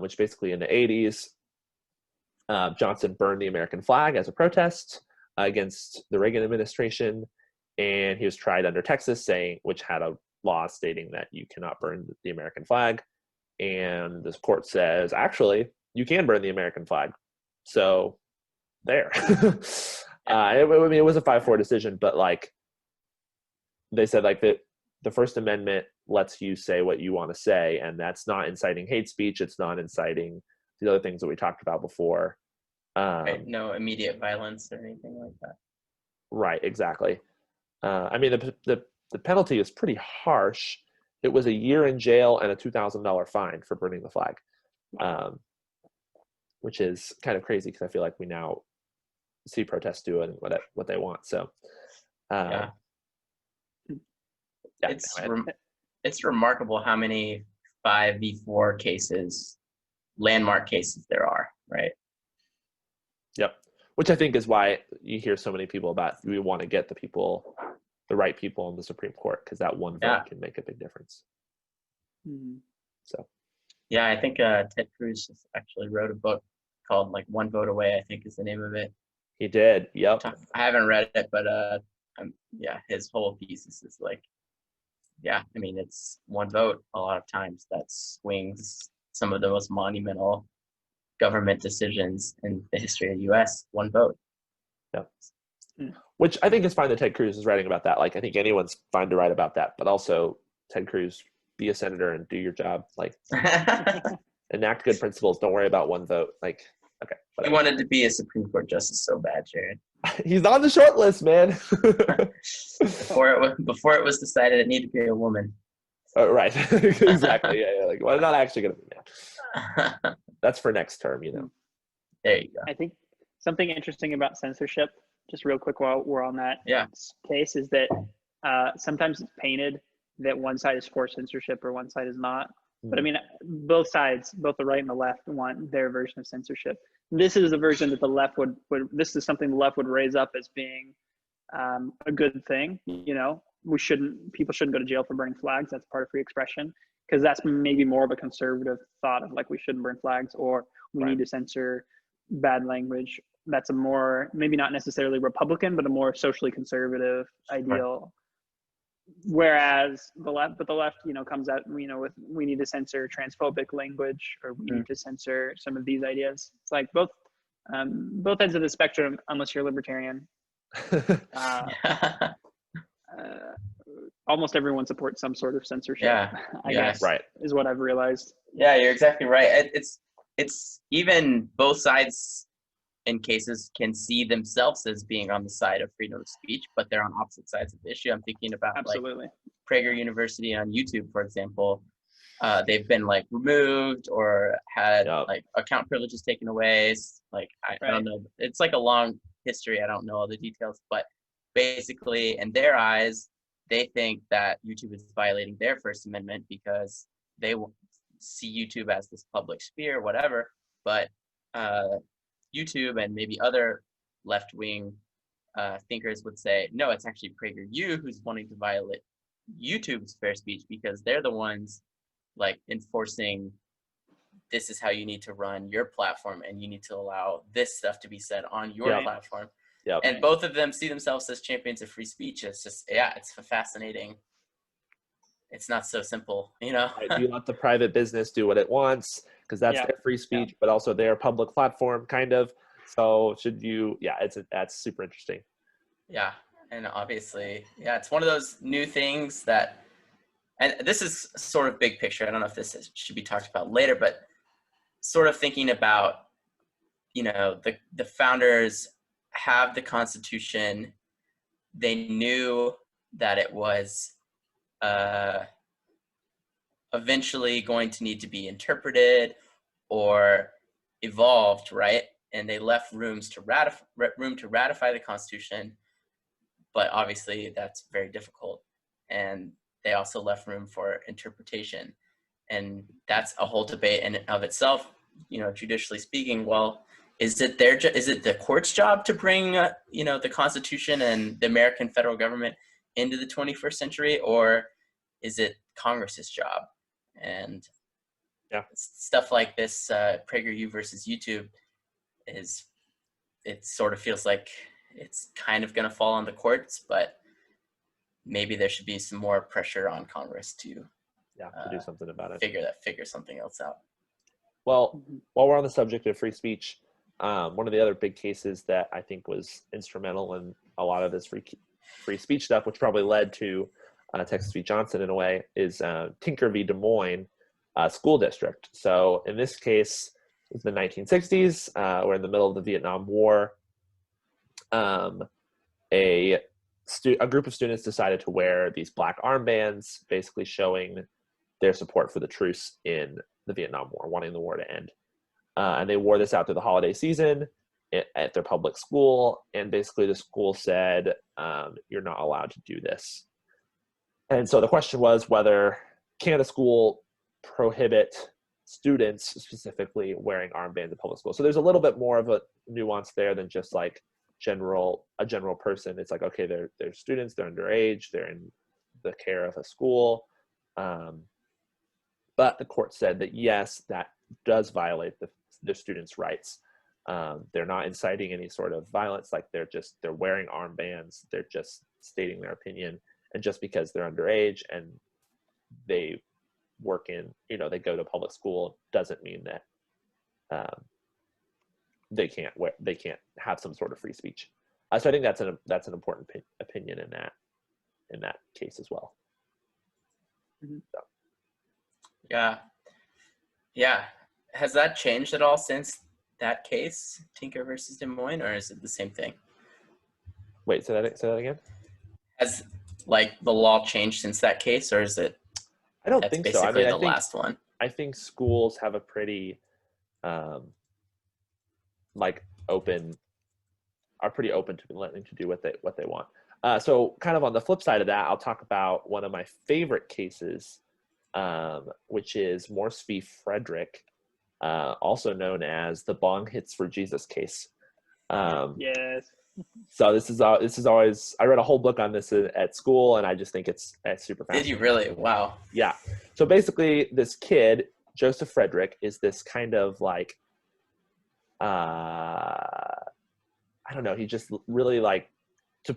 which basically in the 80s, Johnson burned the American flag as a protest against the Reagan administration. And he was tried under Texas, which had a law stating that you cannot burn the American flag. And this court says, actually, you can burn the American flag. So there. It was a 5-4 decision, but they said the First Amendment lets you say what you want to say, and that's not inciting hate speech. It's not inciting the other things that we talked about before. Right, no immediate violence or anything like that. Right, exactly. The penalty is pretty harsh. It was a year in jail and a $2,000 fine for burning the flag, which is kind of crazy because I feel like we now see protests doing what they want. So, it's remarkable how many 5v4 cases, landmark cases there are, right? Yep. Which I think is why you hear so many people about we want to get the right people in the Supreme Court, because that one vote can make a big difference. Mm-hmm. So. Yeah, I think Ted Cruz actually wrote a book called One Vote Away, I think is the name of it. He did. Yep. I haven't read it, but his whole thesis is it's one vote a lot of times that swings some of the most monumental government decisions in the history of the U.S. One vote. Yeah. Which I think is fine that Ted Cruz is writing about that. I think anyone's fine to write about that, but also Ted Cruz, be a senator and do your job. Enact good principles. Don't worry about one vote. Okay. He wanted to be a Supreme Court justice so bad, Jared. He's on the short list, man. Before it was decided it needed to be a woman. Oh, right. Exactly. Yeah. Well, not actually going to be man. That's for next term, There you go. I think something interesting about censorship, just real quick while we're on that case, is that sometimes it's painted that one side is for censorship or one side is not. But both sides, both the right and the left, want their version of censorship. This is a version that the left would this is something the left would raise up as being a good thing. People shouldn't go to jail for burning flags. That's part of free expression, because that's maybe more of a conservative thought of we shouldn't burn flags, or we need to censor bad language. That's a more, maybe not necessarily Republican, but a more socially conservative ideal. Whereas the left comes out, with we need to censor transphobic language, or we need to censor some of these ideas. It's both ends of the spectrum, unless you're libertarian. Almost everyone supports some sort of censorship. I guess, right, is what I've realized. Yeah, you're exactly right. It's even both sides in cases can see themselves as being on the side of freedom of speech, but they're on opposite sides of the issue. I'm thinking about Prager University on YouTube, for example. They've been removed or had account privileges taken away. I don't know. It's a long history. I don't know all the details, but basically, in their eyes, they think that YouTube is violating their First Amendment because they see YouTube as this public sphere, whatever. But YouTube and maybe other left-wing thinkers would say, no, it's actually PragerU who's wanting to violate YouTube's fair speech because they're the ones like enforcing this is how you need to run your platform and you need to allow this stuff to be said on your platform. Yep. And both of them see themselves as champions of free speech. It's just, it's fascinating. It's not so simple, you know? Right. You let the private business do what it wants because that's their free speech, but also their public platform, kind of. So should you, that's super interesting. Yeah. And obviously, it's one of those new things that, and this is sort of big picture. I don't know if this should be talked about later, but sort of thinking about, you know, the founders have the Constitution. They knew that it was eventually going to need to be interpreted or evolved, right? And they left room to ratify the Constitution, but obviously that's very difficult. And they also left room for interpretation. And that's a whole debate in and of itself, you know, judicially speaking. Well, is it the court's job to bring, you know, the Constitution and the American federal government into the 21st century, or is it Congress's job? And stuff like this, PragerU versus YouTube, it sort of feels like it's kind of going to fall on the courts, but maybe there should be some more pressure on Congress to do something about it. Figure something else out. Well, while we're on the subject of free speech, one of the other big cases that I think was instrumental in a lot of this free speech stuff, which probably led to Texas v. Johnson in a way, is Tinker v. Des Moines school district. So in this case, it was the 1960s. We're in the middle of the Vietnam War. A group of students decided to wear these black armbands, basically showing their support for the truce in the Vietnam War, wanting the war to end. And they wore this out through the holiday season at their public school. And basically the school said, you're not allowed to do this. And so the question was whether can a school prohibit students specifically wearing armbands in public school? So there's a little bit more of a nuance there than just like a general person. It's like, okay, they're students, they're underage, they're in the care of a school. But the court said that yes, that does violate the students' rights. They're not inciting any sort of violence. Like they're wearing armbands. They're just stating their opinion. And just because they're underage and they work in, you know, they go to public school doesn't mean that they can't have some sort of free speech. So I think that's an important opinion in that case as well. So. Yeah. Has that changed at all since that case, Tinker versus Des Moines, or is it the same thing? Wait, say that again? Has like the law changed since that case, or is it? I don't think so. I mean, the last one. I think schools have a pretty pretty open to letting to do what they want. So kind of on the flip side of that, I'll talk about one of my favorite cases, which is Morse v. Frederick, also known as the Bong Hits for Jesus case. Yes. So this is always, I read a whole book on this at school, and I just think it's super fascinating. Did you really? Wow. Yeah. So basically, this kid, Joseph Frederick, is this kind of like, I don't know, he just really like to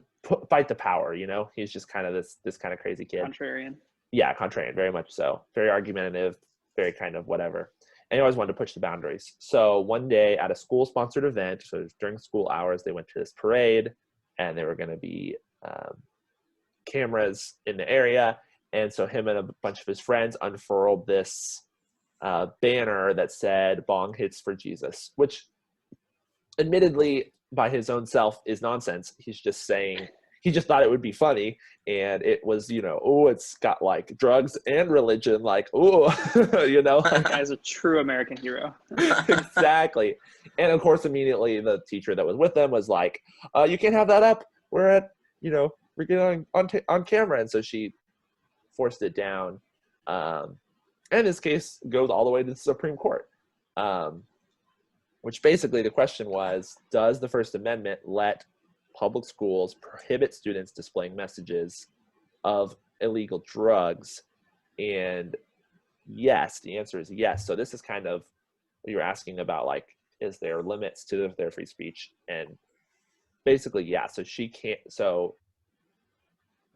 fight the power, you know? He's just kind of this kind of crazy kid. Contrarian. Yeah, contrarian, very much so. Very argumentative, very kind of whatever. And he always wanted to push the boundaries. So one day at a school-sponsored event, so it was during school hours, they went to this parade, and there were going to be cameras in the area. And so him and a bunch of his friends unfurled this banner that said, "Bong Hits for Jesus," which admittedly, by his own self, is nonsense. He's just saying, he just thought it would be funny. And it was, you know, oh, it's got like drugs and religion, like, oh, you know. That guy's a true American hero. Exactly. And of course, immediately the teacher that was with them was like, you can't have that up. We're at we're getting on camera. And so she forced it down. And this case goes all the way to the Supreme Court, which basically the question was, does the First Amendment let public schools prohibit students displaying messages of illegal drugs? And yes, the answer is yes. So this is kind of what you're asking about, like, is there limits to their free speech? And basically, yeah. So she can't. So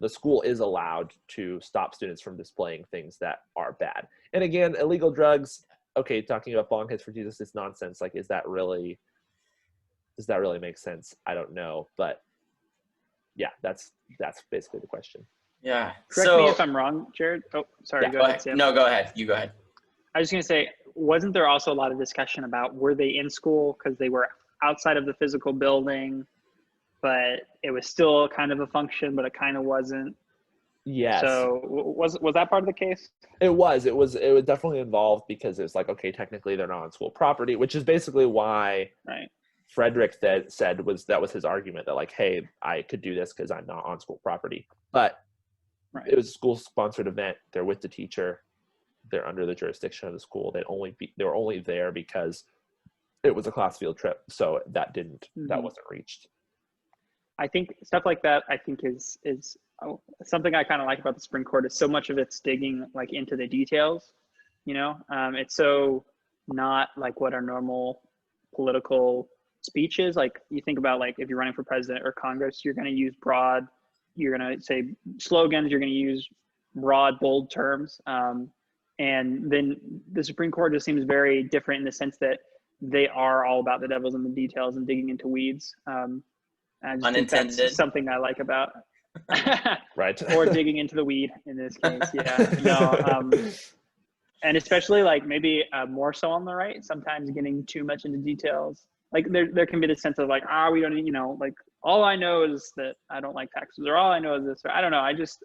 the school is allowed to stop students from displaying things that are bad. And again, illegal drugs. Okay, talking about bong hits for Jesus is nonsense. Like, does that really make sense? I don't know, but yeah, that's basically the question. Yeah. Correct me if I'm wrong, Jared. Oh, sorry. Yeah, go ahead, Sam. No, go ahead. You go ahead. I was going to say, wasn't there also a lot of discussion about were they in school because they were outside of the physical building, but it was still kind of a function, but it kind of wasn't? Yes. So was that part of the case? It was definitely involved, because it was like, okay, technically they're not on school property, which is basically why Frederick said that was his argument, that like, hey, I could do this because I'm not on school property. But it was a school-sponsored event. They're with the teacher. They're under the jurisdiction of the school. They were only there because it was a class field trip. So that wasn't reached. I think stuff like that, I think is something I kind of like about the Supreme Court, is so much of it's digging like into the details. It's so not like what our normal political speech is. Like, you think about, like, if you're running for president or Congress, you're going to use you're going to say slogans, you're going to use broad, bold terms. And then the Supreme Court just seems very different in the sense that they are all about the devil's in the details and digging into weeds. I just think that's something I like about right. Or digging into the weed in this case. Yeah. No, and especially like maybe more so on the right, sometimes getting too much into details. Like there can be this sense of like, we don't need, like, all I know is that I don't like taxes, or all I know is this, or I don't know. It's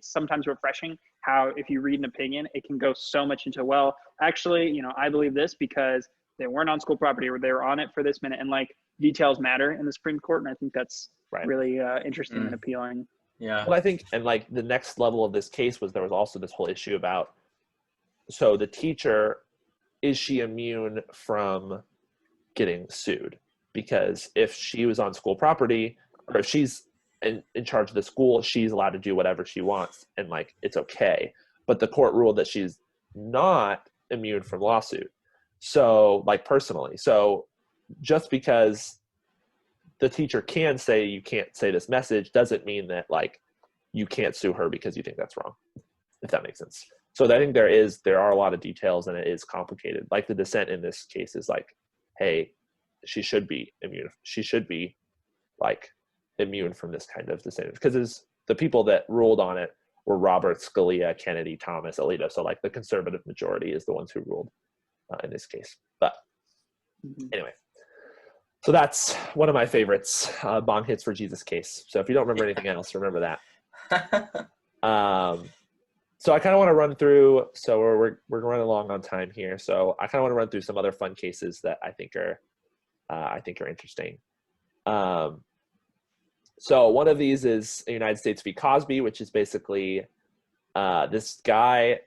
sometimes refreshing how if you read an opinion, it can go so much into, well, actually, I believe this because they weren't on school property or they were on it for this minute. And like, details matter in the Supreme Court. And I think that's really interesting and appealing. Yeah. Well, I think, and like the next level of this case was, there was also this whole issue about, so the teacher, is she immune from getting sued? Because if she was on school property, or if she's in charge of the school, she's allowed to do whatever she wants, and like, it's okay. But the court ruled that she's not immune from lawsuit. So like, personally, so just because the teacher can say you can't say this message doesn't mean that like you can't sue her because you think that's wrong, if that makes sense. So I think there are a lot of details, and it is complicated. Like, the dissent in this case is like, hey, she should be immune. She should be like immune from this kind of dissent, because the people that ruled on it were Roberts, Scalia, Kennedy, Thomas, Alito. So like, the conservative majority is the ones who ruled in this case. But anyway, so that's one of my favorites, bong hits for Jesus case. So if you don't remember anything else, remember that. So I kind of want to run through, so we're running along on time here. So I kind of want to run through some other fun cases that I think are interesting. So one of these is United States v. Cosby, which is basically this guy.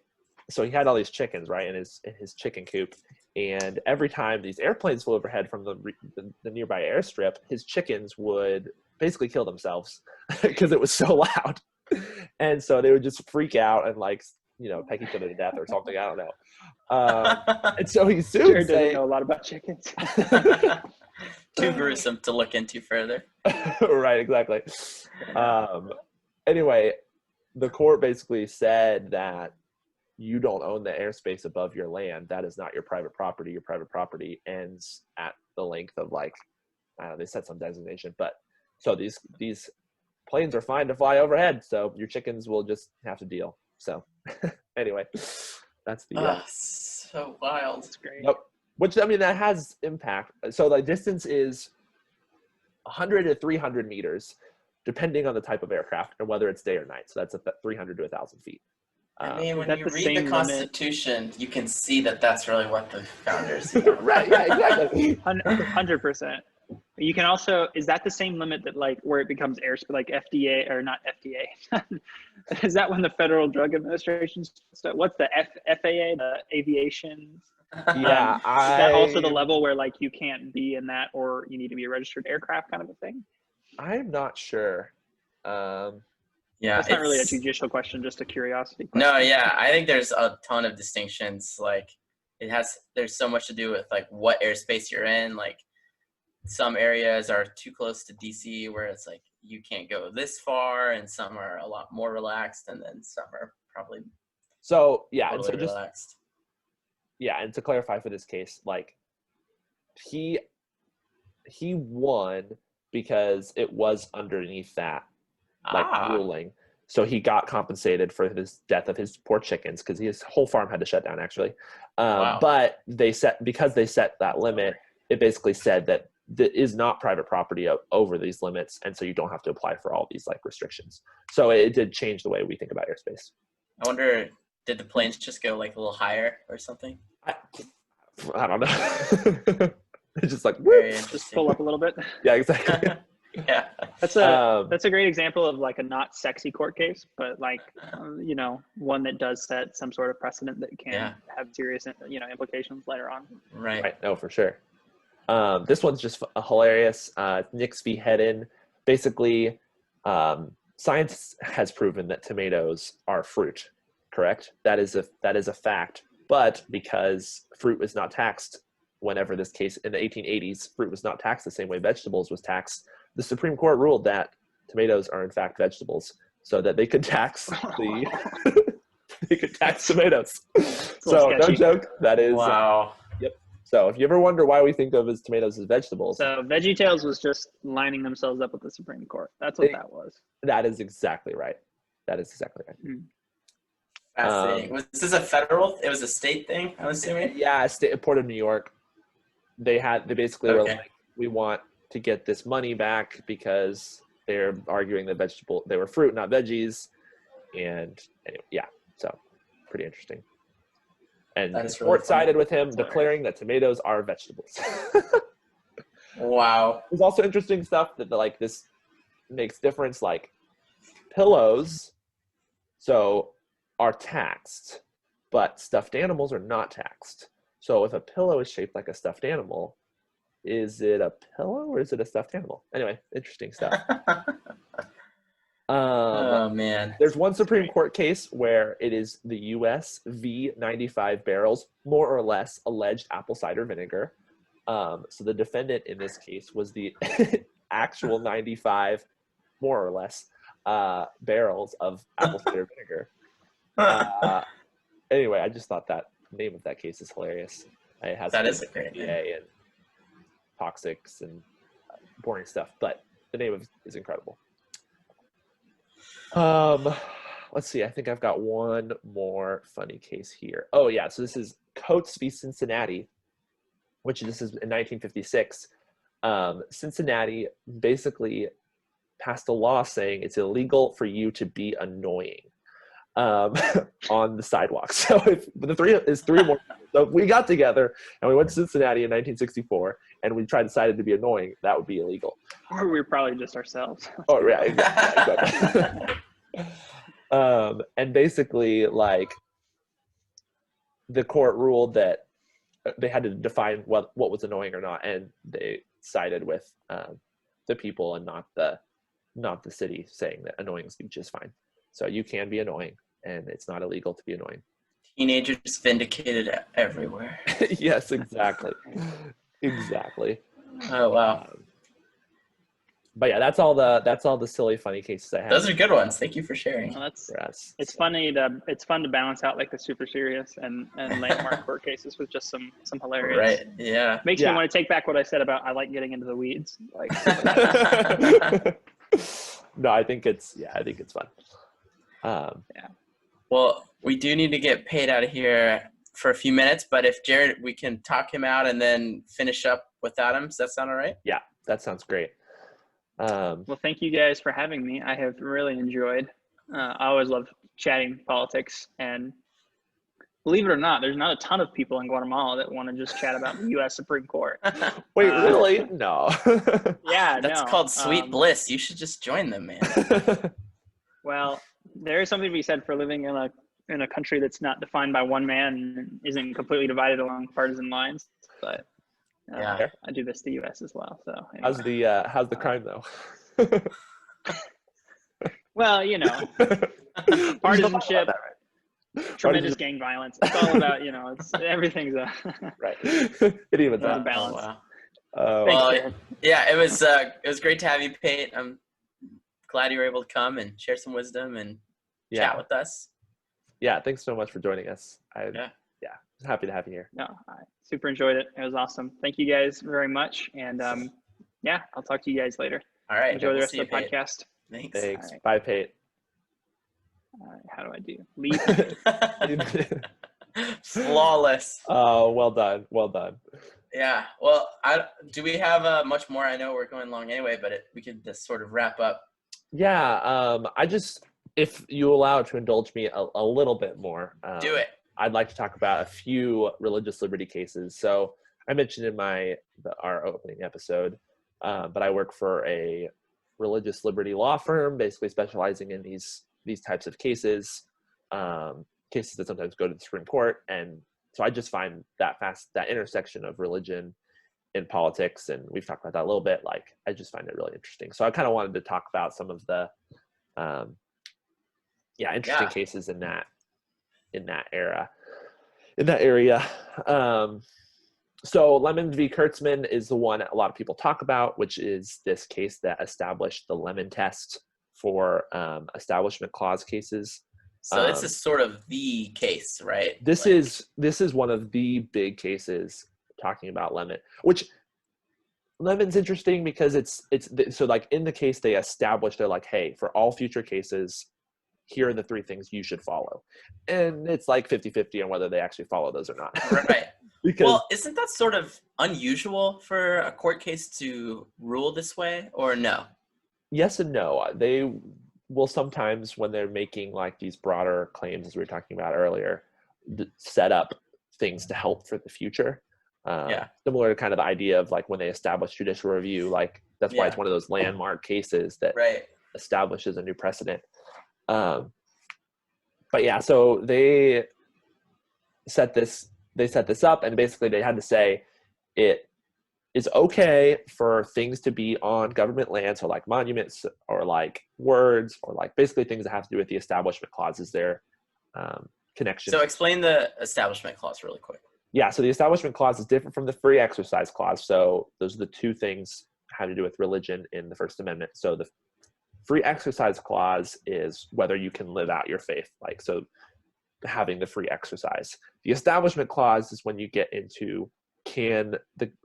So he had all these chickens, right, in his chicken coop, and every time these airplanes flew overhead from the nearby airstrip, his chickens would basically kill themselves because it was so loud. And so they would just freak out and like, peck each other to death or something. I don't know. And so he sued. Jared doesn't know a lot about chickens. Too gruesome to look into further. Right, exactly. Anyway, the court basically said that you don't own the airspace above your land. That is not your private property. Your private property ends at the length of like, I don't know, they set some designation, but so these planes are fine to fly overhead, so your chickens will just have to deal. So anyway, that's the so wild. It's great. Yep. Which, I mean, that has impact. So the distance is 100 to 300 meters, depending on the type of aircraft and whether it's day or night. So that's 300 to 1,000 feet. I mean, when you read the Constitution, you can see that that's really what the founders. Right, yeah, exactly. 100%. You can also, is that the same limit that like where it becomes airspace, like FDA or not FDA? Is that when the Federal Drug Administration, what's the FAA, the aviation? Yeah, is that also the level where like you can't be in that, or you need to be a registered aircraft kind of a thing? I'm not sure. Yeah, that's not really a judicial question, just a curiosity question. No, yeah, I think there's a ton of distinctions. Like there's so much to do with like what airspace you're in. Like some areas are too close to DC where it's like you can't go this far, and some are a lot more relaxed, and then some are probably totally relaxed. Yeah, and to clarify for this case, like he won because it was underneath that ruling. So he got compensated for the death of his poor chickens because his whole farm had to shut down actually. But because they set that limit, it basically said that that is not private property over these limits, and so you don't have to apply for all these like restrictions. So it did change the way we think about airspace. I wonder, did the planes just go like a little higher or something? I don't know. It's just like just pull up a little bit. Yeah, exactly. Yeah, that's a great example of like a not sexy court case, but like one that does set some sort of precedent that can have serious implications later on. Right. No, for sure. This one's just hilarious. Nix v. Hedden. Basically, science has proven that tomatoes are fruit. Correct. That is a fact. But because fruit was not taxed whenever this case in the 1880s, fruit was not taxed the same way vegetables was taxed. The Supreme Court ruled that tomatoes are in fact vegetables, so that they could tax they could tax tomatoes. So no joke. That is wow. Yep. So if you ever wonder why we think of as tomatoes as vegetables, so VeggieTales was just lining themselves up with the Supreme Court. That's what that was. That is exactly right. Fascinating. Was this a federal? It was a state thing, I'm assuming. Yeah, Port of New York. They basically were like, we want to get this money back because they're arguing that they were fruit, not veggies, and anyway, so pretty interesting. And the court sided with him, declaring that tomatoes are vegetables. Wow. There's also interesting stuff that like this makes difference, like pillows are taxed, but stuffed animals are not taxed. So if a pillow is shaped like a stuffed animal, is it a pillow or is it a stuffed animal? Anyway, interesting stuff. Oh man. There's one Supreme Court case where it is the U.S. v. 95 barrels, more or less, alleged apple cider vinegar. So the defendant in this case was the actual 95, more or less, barrels of apple cider vinegar. Anyway, I just thought that name of that case is hilarious. It has that is a great name. And toxics and boring stuff, but the name is incredible. Let's see. I think I've got one more funny case here. Oh yeah, so this is Coates v. Cincinnati, which this is in 1956. Cincinnati basically passed a law saying it's illegal for you to be annoying on the sidewalk. So if the three more, so if we got together and we went to Cincinnati in 1964 and we decided to be annoying, that would be illegal. Or we were probably just ourselves. Oh yeah, exactly. And basically, like, the court ruled that they had to define what was annoying or not, and they sided with the people and not the city, saying that annoying speech is fine. So you can be annoying, and it's not illegal to be annoying. Teenagers vindicated everywhere. Yes, exactly. Exactly. Oh wow. But yeah, that's all the silly, funny cases I have. Those are good ones. Thank you for sharing. Well, it's fun to balance out like the super serious and landmark court cases with just some hilarious. Right. Yeah. Makes me want to take back what I said about I like getting into the weeds. Like. No, I think it's fun. Yeah. Well, we do need to get Pate out of here for a few minutes, but if Jared, we can talk him out and then finish up without him. Does that sound all right? Yeah, that sounds great. Well, thank you guys for having me. I have really enjoyed. I always love chatting politics, and believe it or not, there's not a ton of people in Guatemala that want to just chat about the U.S. Supreme Court. Wait, really? No. Yeah, That's no. called sweet bliss. You should just join them, man. Well, there is something to be said for living in a country that's not defined by one man and isn't completely divided along partisan lines. But Yeah, I do this to the U.S. as well. So anyway. How's the crime though? Well, you know, partisanship, tremendous gang violence. It's all about, you know, it's everything's right. It evens a out. balance. Oh, wow. Thanks, Well, Jared. yeah, it was great to have you, Pate. I'm glad you were able to come and share some wisdom and chat with us. Yeah, thanks so much for joining us. Yeah, happy to have you here. No, I super enjoyed it. It was awesome. Thank you guys very much. And yeah, I'll talk to you guys later. All right. Enjoy the rest of the Pate. podcast. Thanks. Right. Bye, Pate. How do I do? Leave. Flawless. Oh, well done. Well done. Yeah. Well, do we have much more? I know we're going long anyway, but we could just sort of wrap up. Yeah. If you allow to indulge me a little bit more. Do it. I'd like to talk about a few religious liberty cases. So I mentioned in our opening episode, but I work for a religious liberty law firm, basically specializing in these types of cases, cases that sometimes go to the Supreme Court. And so I just find that intersection of religion and politics, and we've talked about that a little bit, like I just find it really interesting. So I kind of wanted to talk about some of the interesting cases in that area. So Lemon v. Kurtzman is the one a lot of people talk about, which is this case that established the Lemon test for Establishment Clause cases. So this is sort of the case, right? This is one of the big cases talking about Lemon, which Lemon's interesting because it's so like in the case they established, they're like, hey, for all future cases, here are the three things you should follow. And it's like 50-50 on whether they actually follow those or not. Right. Because, well, isn't that sort of unusual for a court case to rule this way, or no? Yes and no. They will sometimes, when they're making like these broader claims, as we were talking about earlier, set up things to help for the future. Similar to kind of the idea of like when they establish judicial review, like that's why it's one of those landmark cases that establishes a new precedent. But yeah, so they set this up, and basically they had to say it is okay for things to be on government land, so like monuments or like words or like basically things that have to do with the Establishment Clause is their connection. So explain the Establishment Clause really quick. Yeah, so the Establishment Clause is different from the Free Exercise Clause. So those are the two things that have to do with religion in the First Amendment. So the Free Exercise Clause is whether you can live out your faith, like so having the free exercise. The Establishment Clause is when you get into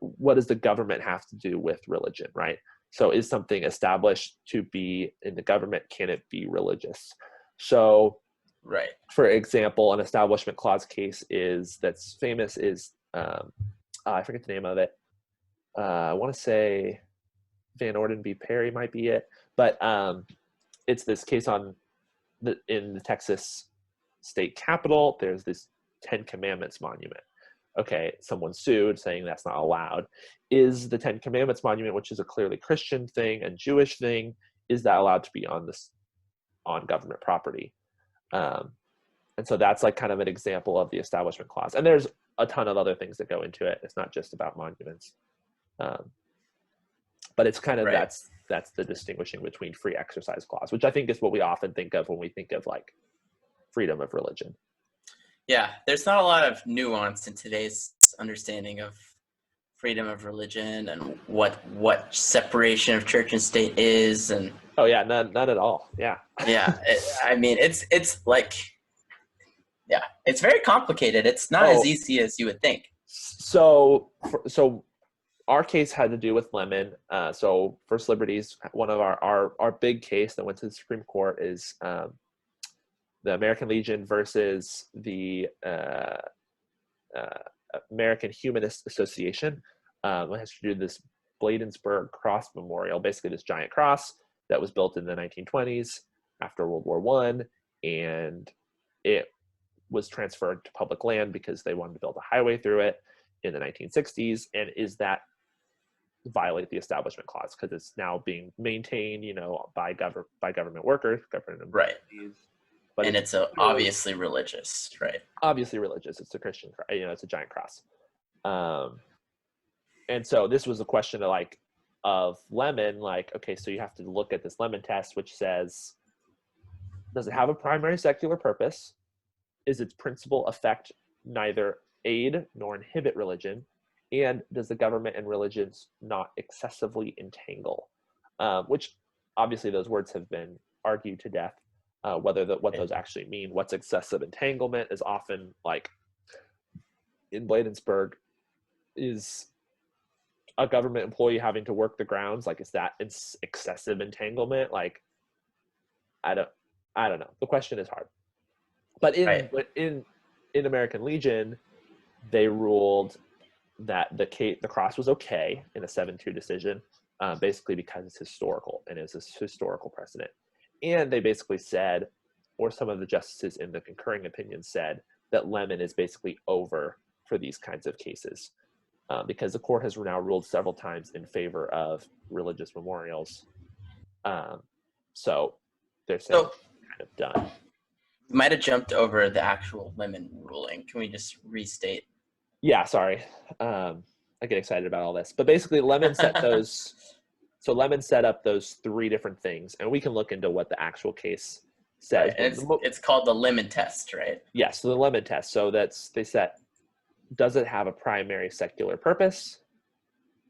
what does the government have to do with religion, right? So is something established to be in the government, can it be religious? So for example, an Establishment Clause case that's famous is I forget the name of it. I want to say Van Orden v. Perry might be it, but it's this case in the Texas state capitol. There's this 10 Commandments monument. Okay, someone sued saying that's not allowed. Is the 10 Commandments monument, which is a clearly Christian thing and Jewish thing, is that allowed to be on government property? And so that's like kind of an example of the Establishment Clause. And there's a ton of other things that go into it. It's not just about monuments. But it's kind of that's the distinguishing between Free Exercise Clause, which I think is what we often think of when we think of like freedom of religion. Yeah, there's not a lot of nuance in today's understanding of freedom of religion and what separation of church and state is, and none at all. It's like it's very complicated. It's not as easy as you would think. So our case had to do with Lemon. So First Liberties, one of our big case that went to the Supreme Court is the American Legion versus the American Humanist Association. It has to do with this Bladensburg Cross Memorial, basically this giant cross that was built in the 1920s after World War I, and it was transferred to public land because they wanted to build a highway through it in the 1960s, and is that violate the Establishment Clause because it's now being maintained, by government workers, government employees. But and it's obviously religious, right? Obviously religious. It's a Christian, it's a giant cross. And so this was a question of Lemon, okay, so you have to look at this Lemon test, which says, does it have a primary secular purpose? Is its principal effect neither aid nor inhibit religion? And does the government and religions not excessively entangle? Which obviously those words have been argued to death, what those actually mean. What's excessive entanglement is often in Bladensburg is a government employee having to work the grounds. Is that excessive entanglement? I don't know. The question is hard. But in American Legion, they ruled that the cross was okay in a 7-2 decision, basically because it's historical and it's a historical precedent. And they basically said, or some of the justices in the concurring opinion said, that Lemon is basically over for these kinds of cases, because the court has now ruled several times in favor of religious memorials. So they're saying kind of done. We might have jumped over the actual Lemon ruling. Can we just restate? Yeah, sorry. I get excited about all this. But basically, Lemon set those. So Lemon set up those 3 different things, and we can look into what the actual case says. Right. It's called the Lemon test, right? Yeah, so the Lemon test. So they set, does it have a primary secular purpose?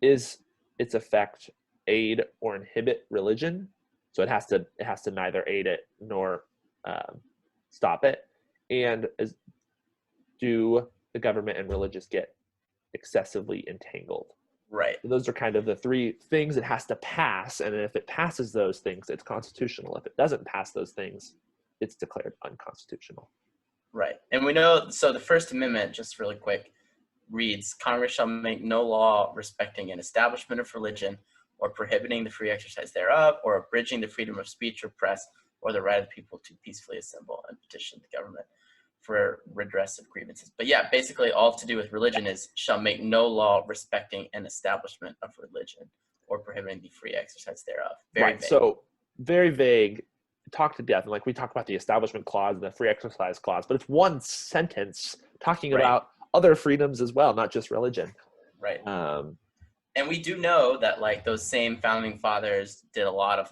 Is its effect aid or inhibit religion? So it has to neither aid it nor stop it. And do the government and religious get excessively entangled? Right. So those are kind of the 3 things it has to pass, and if it passes those things, it's constitutional. If it doesn't pass those things, it's declared unconstitutional. Right. And we know, so the First Amendment, just really quick, reads, Congress shall make no law respecting an establishment of religion or prohibiting the free exercise thereof or abridging the freedom of speech or press or the right of the people to peacefully assemble and petition the government for redress of grievances. But yeah, basically all to do with religion is shall make no law respecting an establishment of religion or prohibiting the free exercise thereof. Very vague. So very vague, talk to death. And we talk about the Establishment Clause and the Free Exercise Clause, but it's one sentence talking about other freedoms as well, not just religion. Right. And we do know that those same founding fathers did a lot of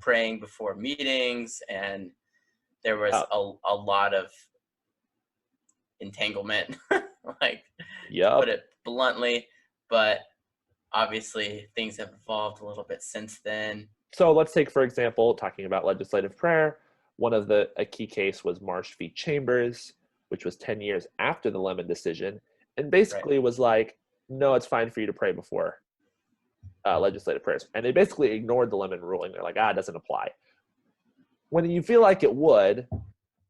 praying before meetings, and there was a lot of entanglement, put it bluntly, but obviously things have evolved a little bit since then. So let's take, for example, talking about legislative prayer, a key case was Marsh v. Chambers, which was 10 years after the Lemon decision, and basically was no, it's fine for you to pray before legislative prayers. And they basically ignored the Lemon ruling. They're it doesn't apply. When you feel like it would,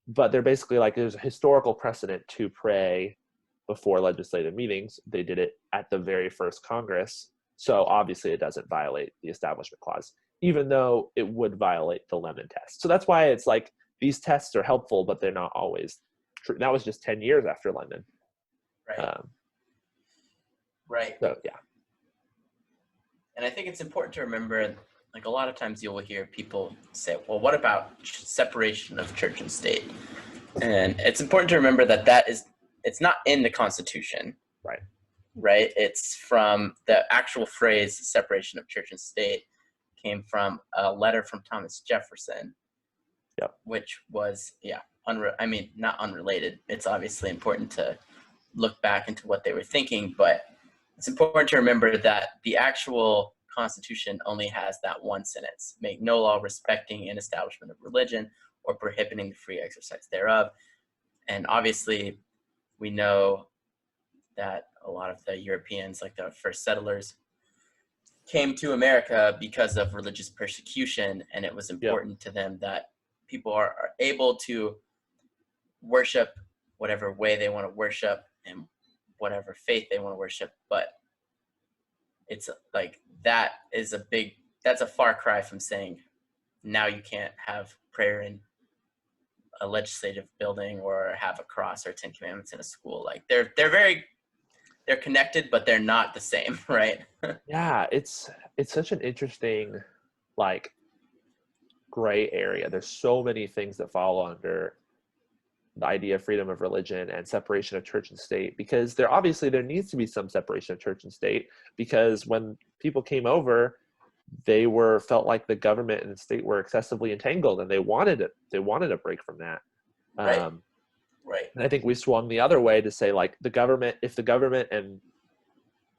but they're basically there's a historical precedent to pray before legislative meetings. They did it at the very first Congress. So obviously it doesn't violate the Establishment Clause, even though it would violate the Lemon test. So that's why it's these tests are helpful, but they're not always true. That was just 10 years after Lemon. Right. Right. So, yeah. And I think it's important to remember, a lot of times you will hear people say, well, what about separation of church and state? And it's important to remember that it's not in the Constitution. Right. Right. It's from the actual phrase separation of church and state came from a letter from Thomas Jefferson. Yep. Which was, not unrelated. It's obviously important to look back into what they were thinking, but it's important to remember that the actual Constitution only has that one sentence: make no law respecting an establishment of religion or prohibiting the free exercise thereof. And obviously we know that a lot of the Europeans, the first settlers, came to America because of religious persecution, and it was important to them that people are able to worship whatever way they want to worship and whatever faith they want to worship. But it's that's a far cry from saying now you can't have prayer in a legislative building or have a cross or 10 commandments in a school. Like they're connected, but they're not the same, right? Yeah, it's such an interesting, like, gray area. There's so many things that fall under the idea of freedom of religion and separation of church and state, because there needs to be some separation of church and state, because when people came over, they felt like the government and the state were excessively entangled, and they wanted a break from that. Right. And I think we swung the other way to say, like, if the government and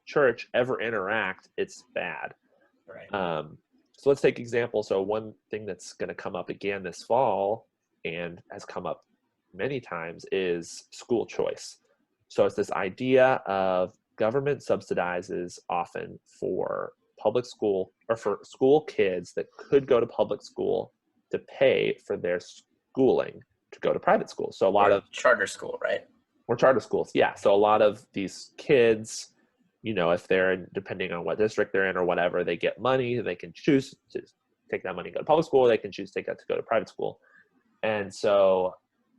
church ever interact, it's bad. Right. So let's take example. So one thing that's going to come up again this fall and has come up many times is school choice. So it's this idea of government subsidizes often for public school, or for school kids that could go to public school, to pay for their schooling to go to private school. So a lot of charter school, right? Or charter schools. Yeah. So a lot of these kids, if they're depending on what district they're in or whatever, they get money, they can choose to take that money and go to public school, or they can choose to take that to go to private school. And so,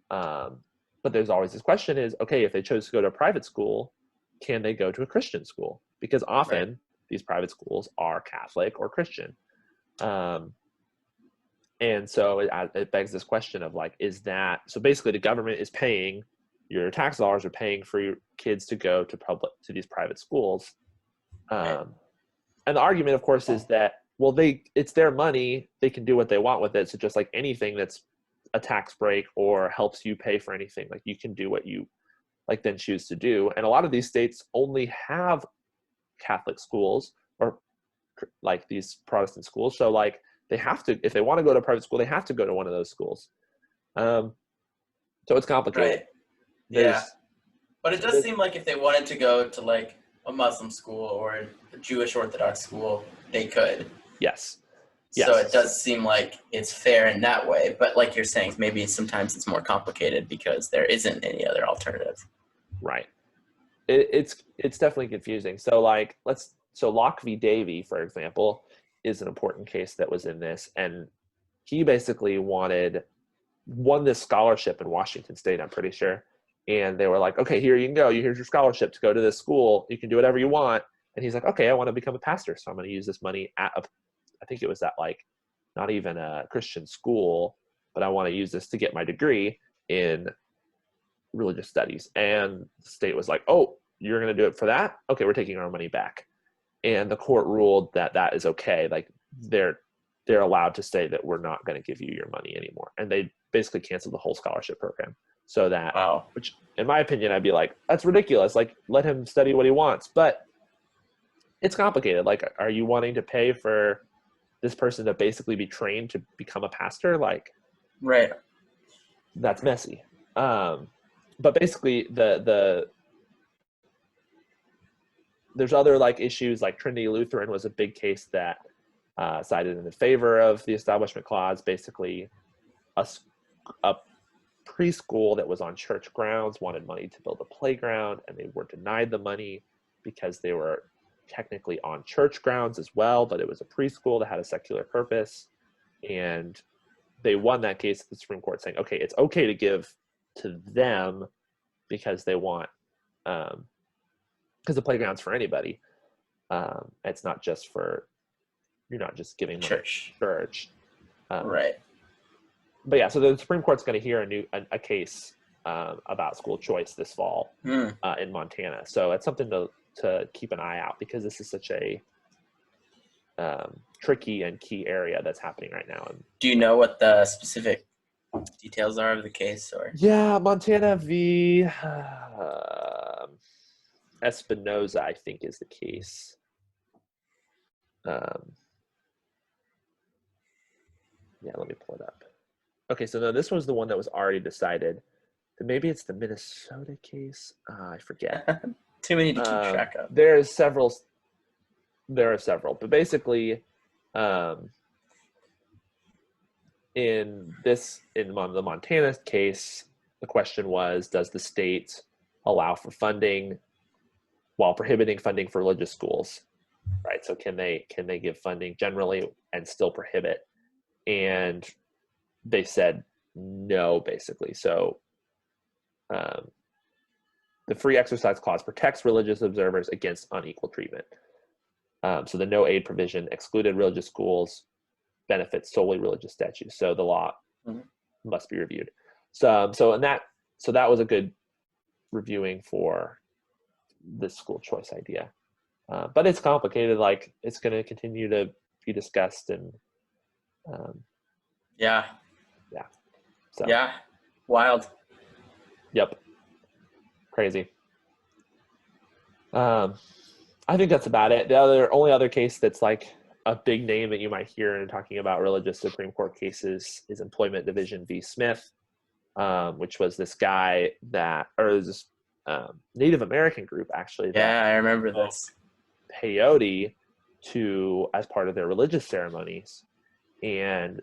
but there's always this question is, okay, if they chose to go to a private school, can they go to a Christian school? Because often these private schools are Catholic or Christian. And so it begs this question of, like, so basically the government is paying, your tax dollars are paying for your kids to go to these private schools. And the argument, of course, is that, well, it's their money, they can do what they want with it. So just like anything that's a tax break or helps you pay for anything, like, you can do what you then choose to do. And a lot of these states only have Catholic schools, or like these Protestant schools. So, like, they have to, if they want to go to private school, they have to go to one of those schools. So it's complicated. Right. Yeah. But it does seem like if they wanted to go to, like, a Muslim school or a Jewish Orthodox school, they could. Yes. So it does seem like it's fair in that way. But like you're saying, maybe sometimes it's more complicated because there isn't any other alternative. Right. It's definitely confusing. So, like, Locke v. Davey, for example, is an important case that was in this, and he basically won this scholarship in Washington State, I'm pretty sure. And they were like, okay, here you can go. Here's your scholarship to go to this school. You can do whatever you want. And he's like, okay, I want to become a pastor, so I'm going to use this money I think it was at, like, not even a Christian school, but I want to use this to get my degree in religious studies. And the state was like, oh, you're going to do it for that? Okay, we're taking our money back. And the court ruled that that is okay. Like, they're allowed to say that we're not going to give you your money anymore. And they basically canceled the whole scholarship program. So that, which in my opinion, I'd be like, that's ridiculous. Like, let him study what he wants. But it's complicated. Like, are you wanting to pay for this person to basically be trained to become a pastor? Like, right. That's messy. But basically there's other, like, issues, like Trinity Lutheran was a big case that sided in the favor of the Establishment Clause. Basically, a preschool that was on church grounds wanted money to build a playground, and they were denied the money because they were technically on church grounds as well, but it was a preschool that had a secular purpose. And they won that case at the Supreme Court, saying, okay, it's okay to give to them because they want, because the playground's for anybody. It's not just for, you're not just giving money church. To church. Right. But yeah, so the Supreme Court's going to hear a case about school choice this fall in Montana. So it's something to keep an eye out, because this is such a tricky and key area that's happening right now. Do you know what the specific details are of the case? Or yeah, Montana v. Espinoza, I think, is the case. Yeah, let me pull it up. Okay, so no, this was the one that was already decided. Maybe it's the Minnesota case. I forget. Too many to keep track of. There are several, but basically, in the Montana case, the question was, does the state allow for funding while prohibiting funding for religious schools? Right. So can they give funding generally and still prohibit? And they said no, basically. So the free exercise clause protects religious observers against unequal treatment. So the no aid provision excluded religious schools, benefits solely religious statutes. So the law must be reviewed. So that was a good reviewing for this school choice idea. But it's complicated. Like, it's going to continue to be discussed, and So wild. Yep. Crazy. I think that's about it. The only other case that's like a big name that you might hear in talking about religious Supreme Court cases is Employment Division v. Smith, which was this guy this Native American group, actually. Yeah, I remember this. Peyote as part of their religious ceremonies, and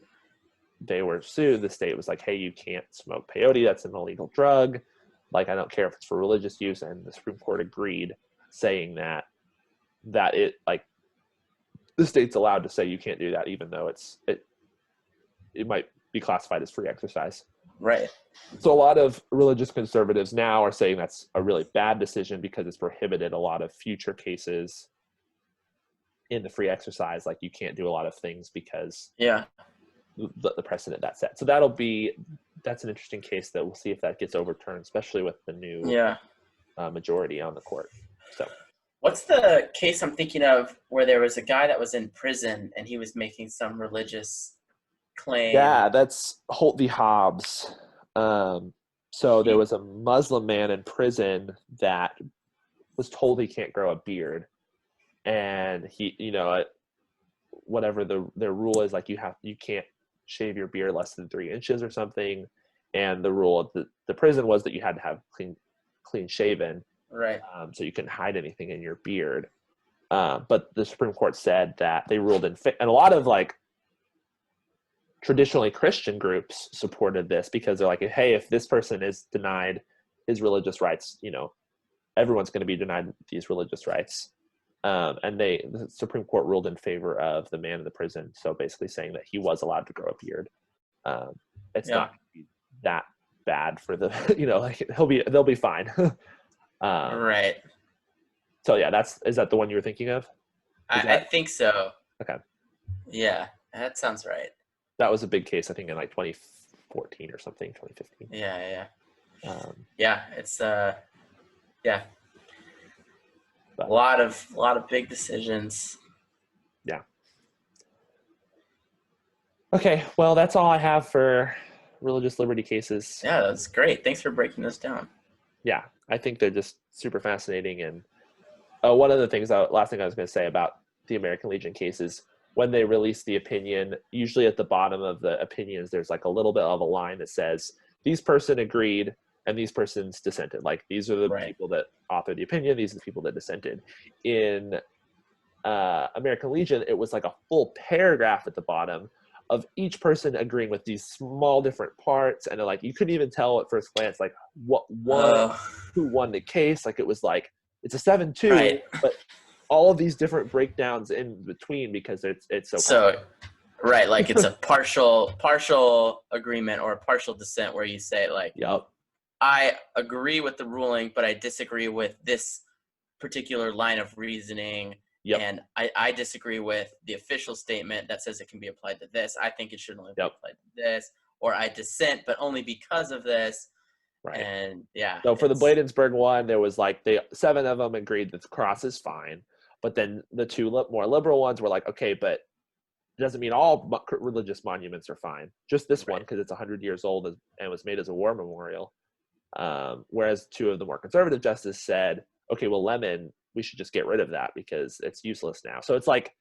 they were sued. The state was like, hey, you can't smoke peyote. That's an illegal drug. Like, I don't care if it's for religious use. And the Supreme Court agreed, saying that it, like, the state's allowed to say you can't do that, even though it might be classified as free exercise. Right. So a lot of religious conservatives now are saying that's a really bad decision because it's prohibited a lot of future cases in the free exercise. Like, you can't do a lot of things because the precedent that's set. So that's an interesting case that we'll see if that gets overturned, especially with the new majority on the court. So what's the case I'm thinking of where there was a guy that was in prison and he was making some religious claim? Yeah, that's Holt v. Hobbs. So there was a Muslim man in prison that was told he can't grow a beard, and he, whatever their rule is, like, you can't shave your beard less than 3 inches or something, and the rule of the prison was that you had to have clean shaven, right? So you couldn't hide anything in your beard. But the Supreme Court said that they ruled and a lot of, like, traditionally Christian groups supported this, because they're like, hey, if this person is denied his religious rights, everyone's going to be denied these religious rights. And the Supreme Court ruled in favor of the man in the prison. So basically saying that he was allowed to grow a beard. It's not that bad for the, like, they'll be fine. Right. So yeah, is that the one you were thinking of? I think so. Okay. Yeah, that sounds right. That was a big case, I think, in like 2014 or something, 2015. Yeah. It's but, a lot of big decisions. Yeah. Okay, well, that's all I have for religious liberty cases. Yeah, that's great. Thanks for breaking this down. Yeah, I think they're just super fascinating. And one of the things, last thing I was going to say about the American Legion cases, when they release the opinion, usually at the bottom of the opinions, there's like a little bit of a line that says, these person agreed and these persons dissented. Like, these are the people that authored the opinion. These are the people that dissented. In American Legion, it was like a full paragraph at the bottom of each person agreeing with these small different parts. And like, you couldn't even tell at first glance, like, who won the case. Like, it was like, it's a 7-2, but all of these different breakdowns in between, because it's so right, like, it's a partial agreement or a partial dissent, where you say, like, I agree with the ruling, but I disagree with this particular line of reasoning, and I disagree with the official statement that says it can be applied to this. I think it should only be applied to this, or I dissent, but only because of this. Right. And so for the Bladensburg one, there was like 7 of them agreed that the cross is fine. But then the 2 more liberal ones were like, okay, but it doesn't mean all religious monuments are fine. Just this one, because it's 100 years old and was made as a war memorial. Whereas 2 of the more conservative justices said, okay, well, Lemon, we should just get rid of that because it's useless now. So it's like,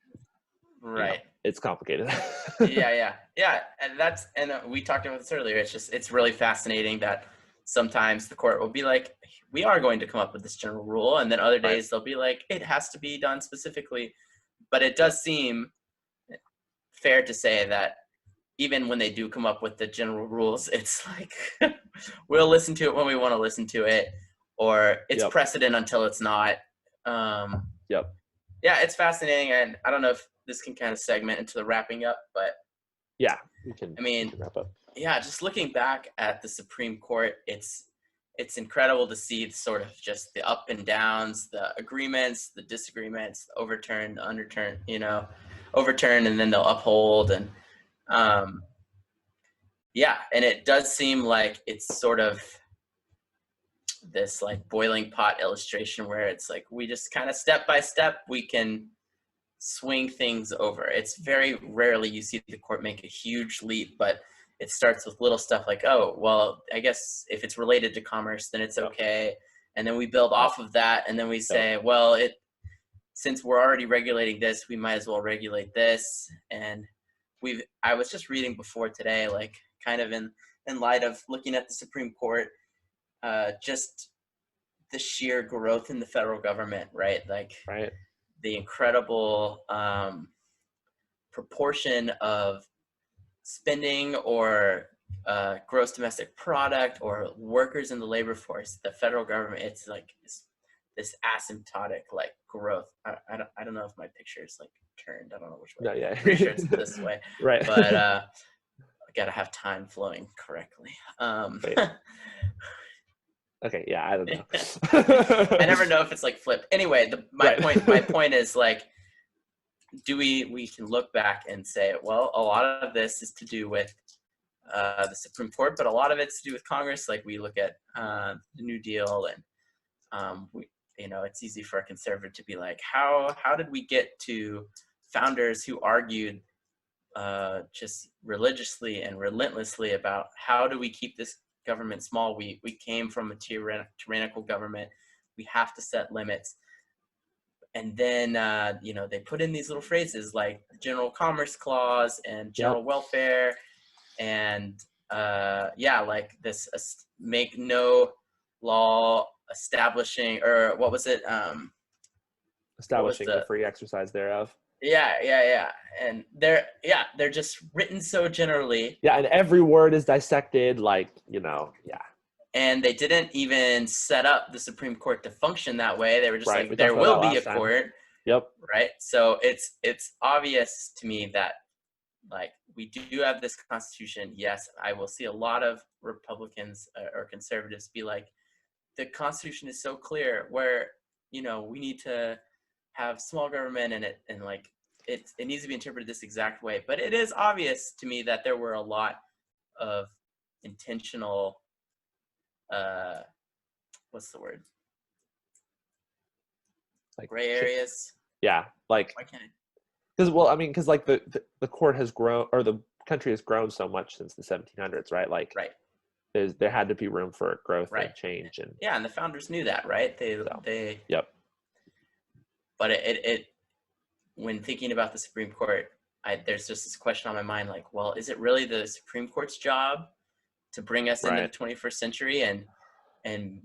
it's complicated. Yeah. And we talked about this earlier. It's really fascinating that sometimes the court will be like, we are going to come up with this general rule, and then other days they'll be like, it has to be done specifically. But it does seem fair to say that even when they do come up with the general rules, it's like, we'll listen to it when we want to listen to it, or it's precedent until it's not. Yeah, it's fascinating, and I don't know if this can kind of segment into the wrapping up, but Yeah, we can wrap up. Yeah, just looking back at the Supreme Court, it's incredible to see sort of just the up and downs, the agreements, the disagreements, the overturn, the underturn, overturn and then they'll uphold. And and it does seem like it's sort of this like boiling pot illustration where it's like we just kind of step by step we can swing things over. It's very rarely you see the court make a huge leap, but it starts with little stuff like, oh, well, I guess if it's related to commerce, then it's okay. And then we build off of that. And then we say, well, since we're already regulating this, we might as well regulate this. And I was just reading before today, like kind of in light of looking at the Supreme Court, just the sheer growth in the federal government, right? Like the incredible proportion of spending or gross domestic product or workers in the labor force, the federal government, it's like this asymptotic like growth. I don't know if my picture is like turned. I don't know which way. No, yeah. Pretty sure it's this way. Right. But I gotta have time flowing correctly. Okay, yeah, I don't know. I never know if it's like flipped. Anyway, my point is like, we can look back and say, well, a lot of this is to do with the Supreme Court, but a lot of it's to do with Congress. Like we look at the New Deal, and it's easy for a conservative to be like, how did we get to founders who argued just religiously and relentlessly about how do we keep this government small? We came from a tyrannical government. We have to set limits. And then, they put in these little phrases like the General Commerce Clause and general welfare. And, like this make no law establishing, or what was it? Establishing the free exercise thereof. Yeah. And they're just written so generally. Yeah, and every word is dissected, like, And they didn't even set up the Supreme Court to function that way. They were just like, there will be a court. Yep. Right. So it's obvious to me that like we do have this Constitution. Yes, I will see a lot of Republicans or conservatives be like, the Constitution is so clear where, we need to have small government and it needs to be interpreted this exact way. But it is obvious to me that there were a lot of intentional what's the word? Like gray areas. Yeah, like why can't I? Because like the court has grown, or the country has grown so much since the 1700s, right? Like there had to be room for growth and change, and and the founders knew that, right? They yep. But it when thinking about the Supreme Court, there's just this question on my mind, like, well, is it really the Supreme Court's job to bring us into the 21st century, and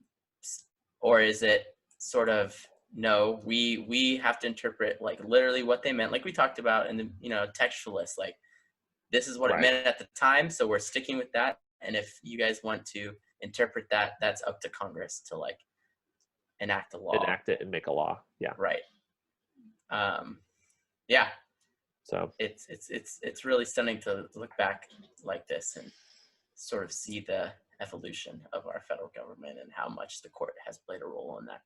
or is it sort of, no, we have to interpret like literally what they meant, like we talked about in the textualists, like this is what it meant at the time, so we're sticking with that, and if you guys want to interpret that, that's up to Congress to like enact a law, enact it and make a law. So it's really stunning to look back like this and sort of see the evolution of our federal government and how much the court has played a role in that.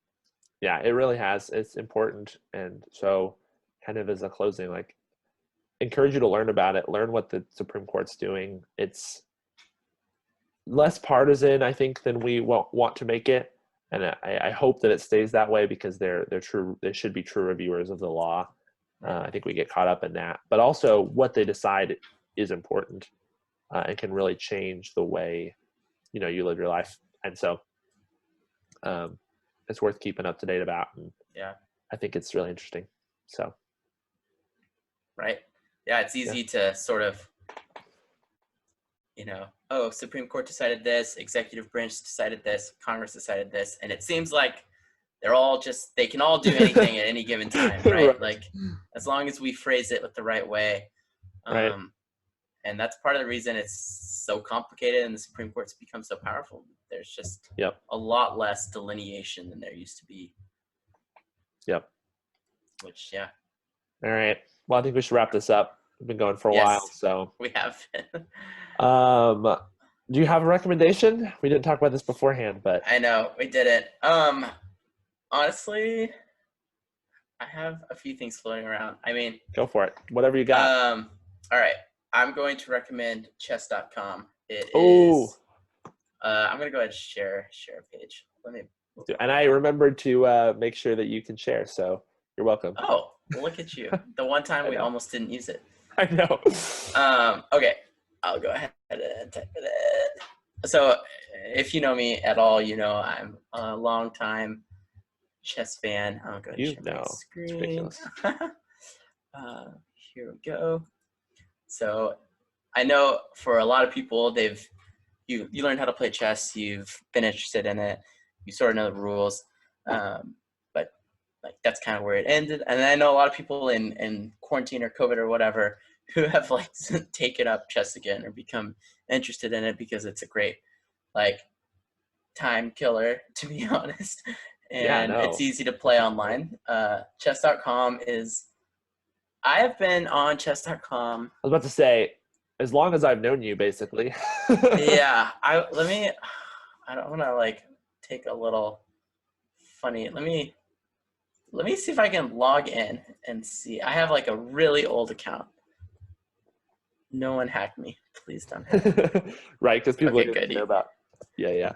Yeah, it really has. It's important. And so kind of as a closing, like encourage you to learn about it, learn what the Supreme Court's doing. It's less partisan, I think, than we want to make it. And I hope that it stays that way, because they're true. They should be true reviewers of the law. I think we get caught up in that, but also what they decide is important and can really change the way, you live your life. And so it's worth keeping up to date about. And I think it's really interesting. So. Right. Yeah. It's easy to sort of, Supreme Court decided this, executive branch decided this, Congress decided this. And it seems like they can all do anything at any given time, right? Like as long as we phrase it with the right way. And that's part of the reason it's so complicated and the Supreme Court's become so powerful. There's just a lot less delineation than there used to be. Yep. Which, All right. Well, I think we should wrap this up. We've been going for a Yes. while, so. We have been. Do you have a recommendation? We didn't talk about this beforehand, but. I know, we didn't. Honestly, I have a few things floating around. I mean. Go for it. Whatever you got. All right. I'm going to recommend chess.com. It Ooh. is. I'm going to go ahead and share a page. Let me. And I remembered to make sure that you can share, so you're welcome. Oh, look at you. The one time we almost didn't use it. I know. Okay. I'll go ahead and type it in. So if you know me at all, you know I'm a long time chess fan. I'll go ahead and share my screen. It's ridiculous. Here we go. So I know for a lot of people, you learned how to play chess, you've been interested in it, you sort of know the rules, but like that's kind of where it ended. And I know a lot of people in quarantine or COVID or whatever who have like taken up chess again or become interested in it because it's a great like time killer, to be honest. And it's easy to play online. Chess.com is. I have been on chess.com. I was about to say, as long as I've known you, basically. Yeah, I don't want to like take a little funny. Let me see if I can log in and see. I have like a really old account. No one hacked me. Please don't hack me. Right, because people didn't know about. Yeah.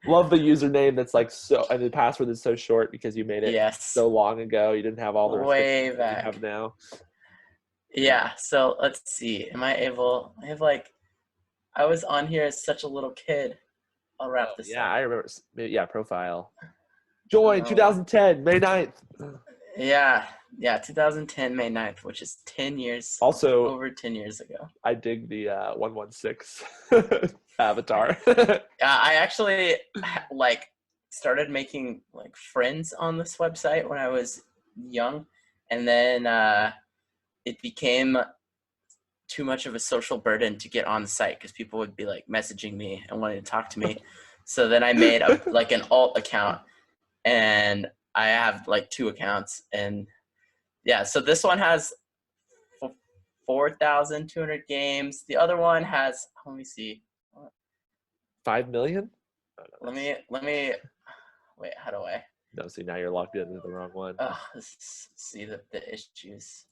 Love the username that's like so, and the password is so short because you made it so long ago. You didn't have all the way back. You have now. Yeah, so let's see. Am I able? I was on here as such a little kid. I'll wrap this up. I remember. Yeah, profile. Join 2010, May 9th. Yeah, 2010, May 9th, which is 10 years. Also, over 10 years ago. I dig the 116 avatar. I actually like started making like friends on this website when I was young, and then it became too much of a social burden to get on the site because people would be like messaging me and wanting to talk to me. So then I made like an alt account, and I have like 2 accounts, and yeah, so this one has 4,200 games. The other one has, let me see, 5 million. Let me wait. How do I? No, see, now you're logged into the wrong one. Oh, see the issues.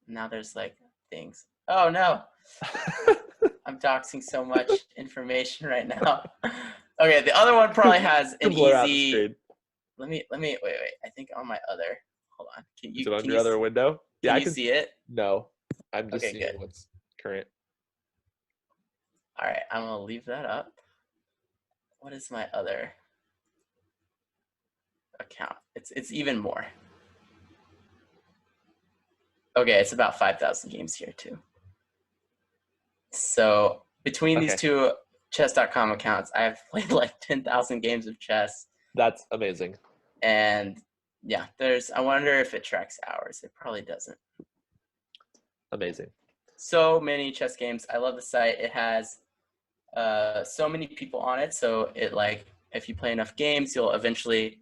Now there's like things. Oh no, I'm doxing so much information right now. Okay, the other one probably has an easy. Let me wait. I think on my other. Hold on. Is it on your other window? Yeah, I can see it. No, I'm just seeing what's current. All right, I'm gonna leave that up. What is my other account? It's even more. Okay, it's about 5,000 games here too. So between these 2 chess.com accounts, I've played like 10,000 games of chess. That's amazing. And yeah, I wonder if it tracks hours. It probably doesn't. Amazing. So many chess games. I love the site. It has so many people on it. So it like, if you play enough games, you'll eventually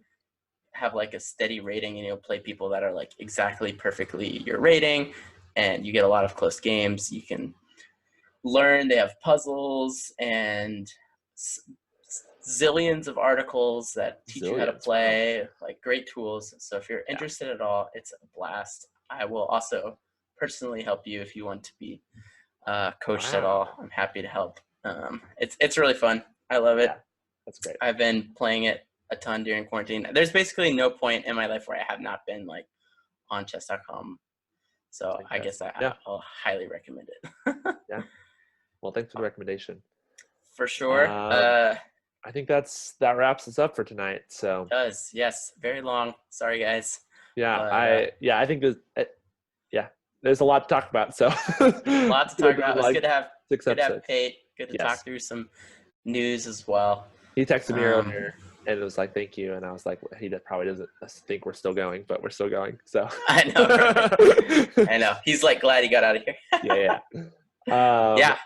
have like a steady rating, and you'll play people that are like exactly perfectly your rating, and you get a lot of close games. You can learn. They have puzzles and zillions of articles that teach you how to play, like great tools. So if you're interested at all, it's a blast. I will also personally help you if you want to be coached at all. I'm happy to help. It's really fun. I love it. Yeah, that's great. I've been playing it a ton during quarantine. There's basically no point in my life where I have not been like on chess.com. So I guess I'll highly recommend it. Yeah. Well, thanks for the recommendation. For sure. I think that wraps us up for tonight. So it does. Yes. Very long. Sorry, guys. Yeah. I think there's a lot to talk about. So a lot to talk about. It was good to have 6 episodes. Good to have Pate. Good to talk through some news as well. He texted me earlier and it was like, thank you. And I was like, he probably doesn't think we're still going, but we're still going. So I know. Right? I know. He's like glad he got out of here. Yeah. Yeah.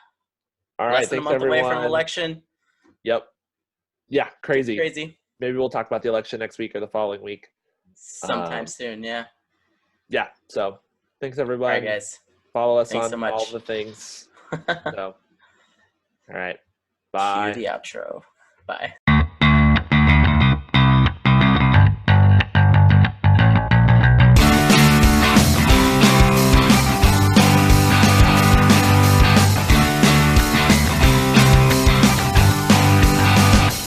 All right. Less than a month away from election. Yep. Yeah. Crazy. Maybe we'll talk about the election next week or the following week. Sometime soon. Yeah. Yeah. So thanks everybody. All right, guys. Follow us Thanks so on much. all the things. So, all right. Bye. Cue the outro. Bye.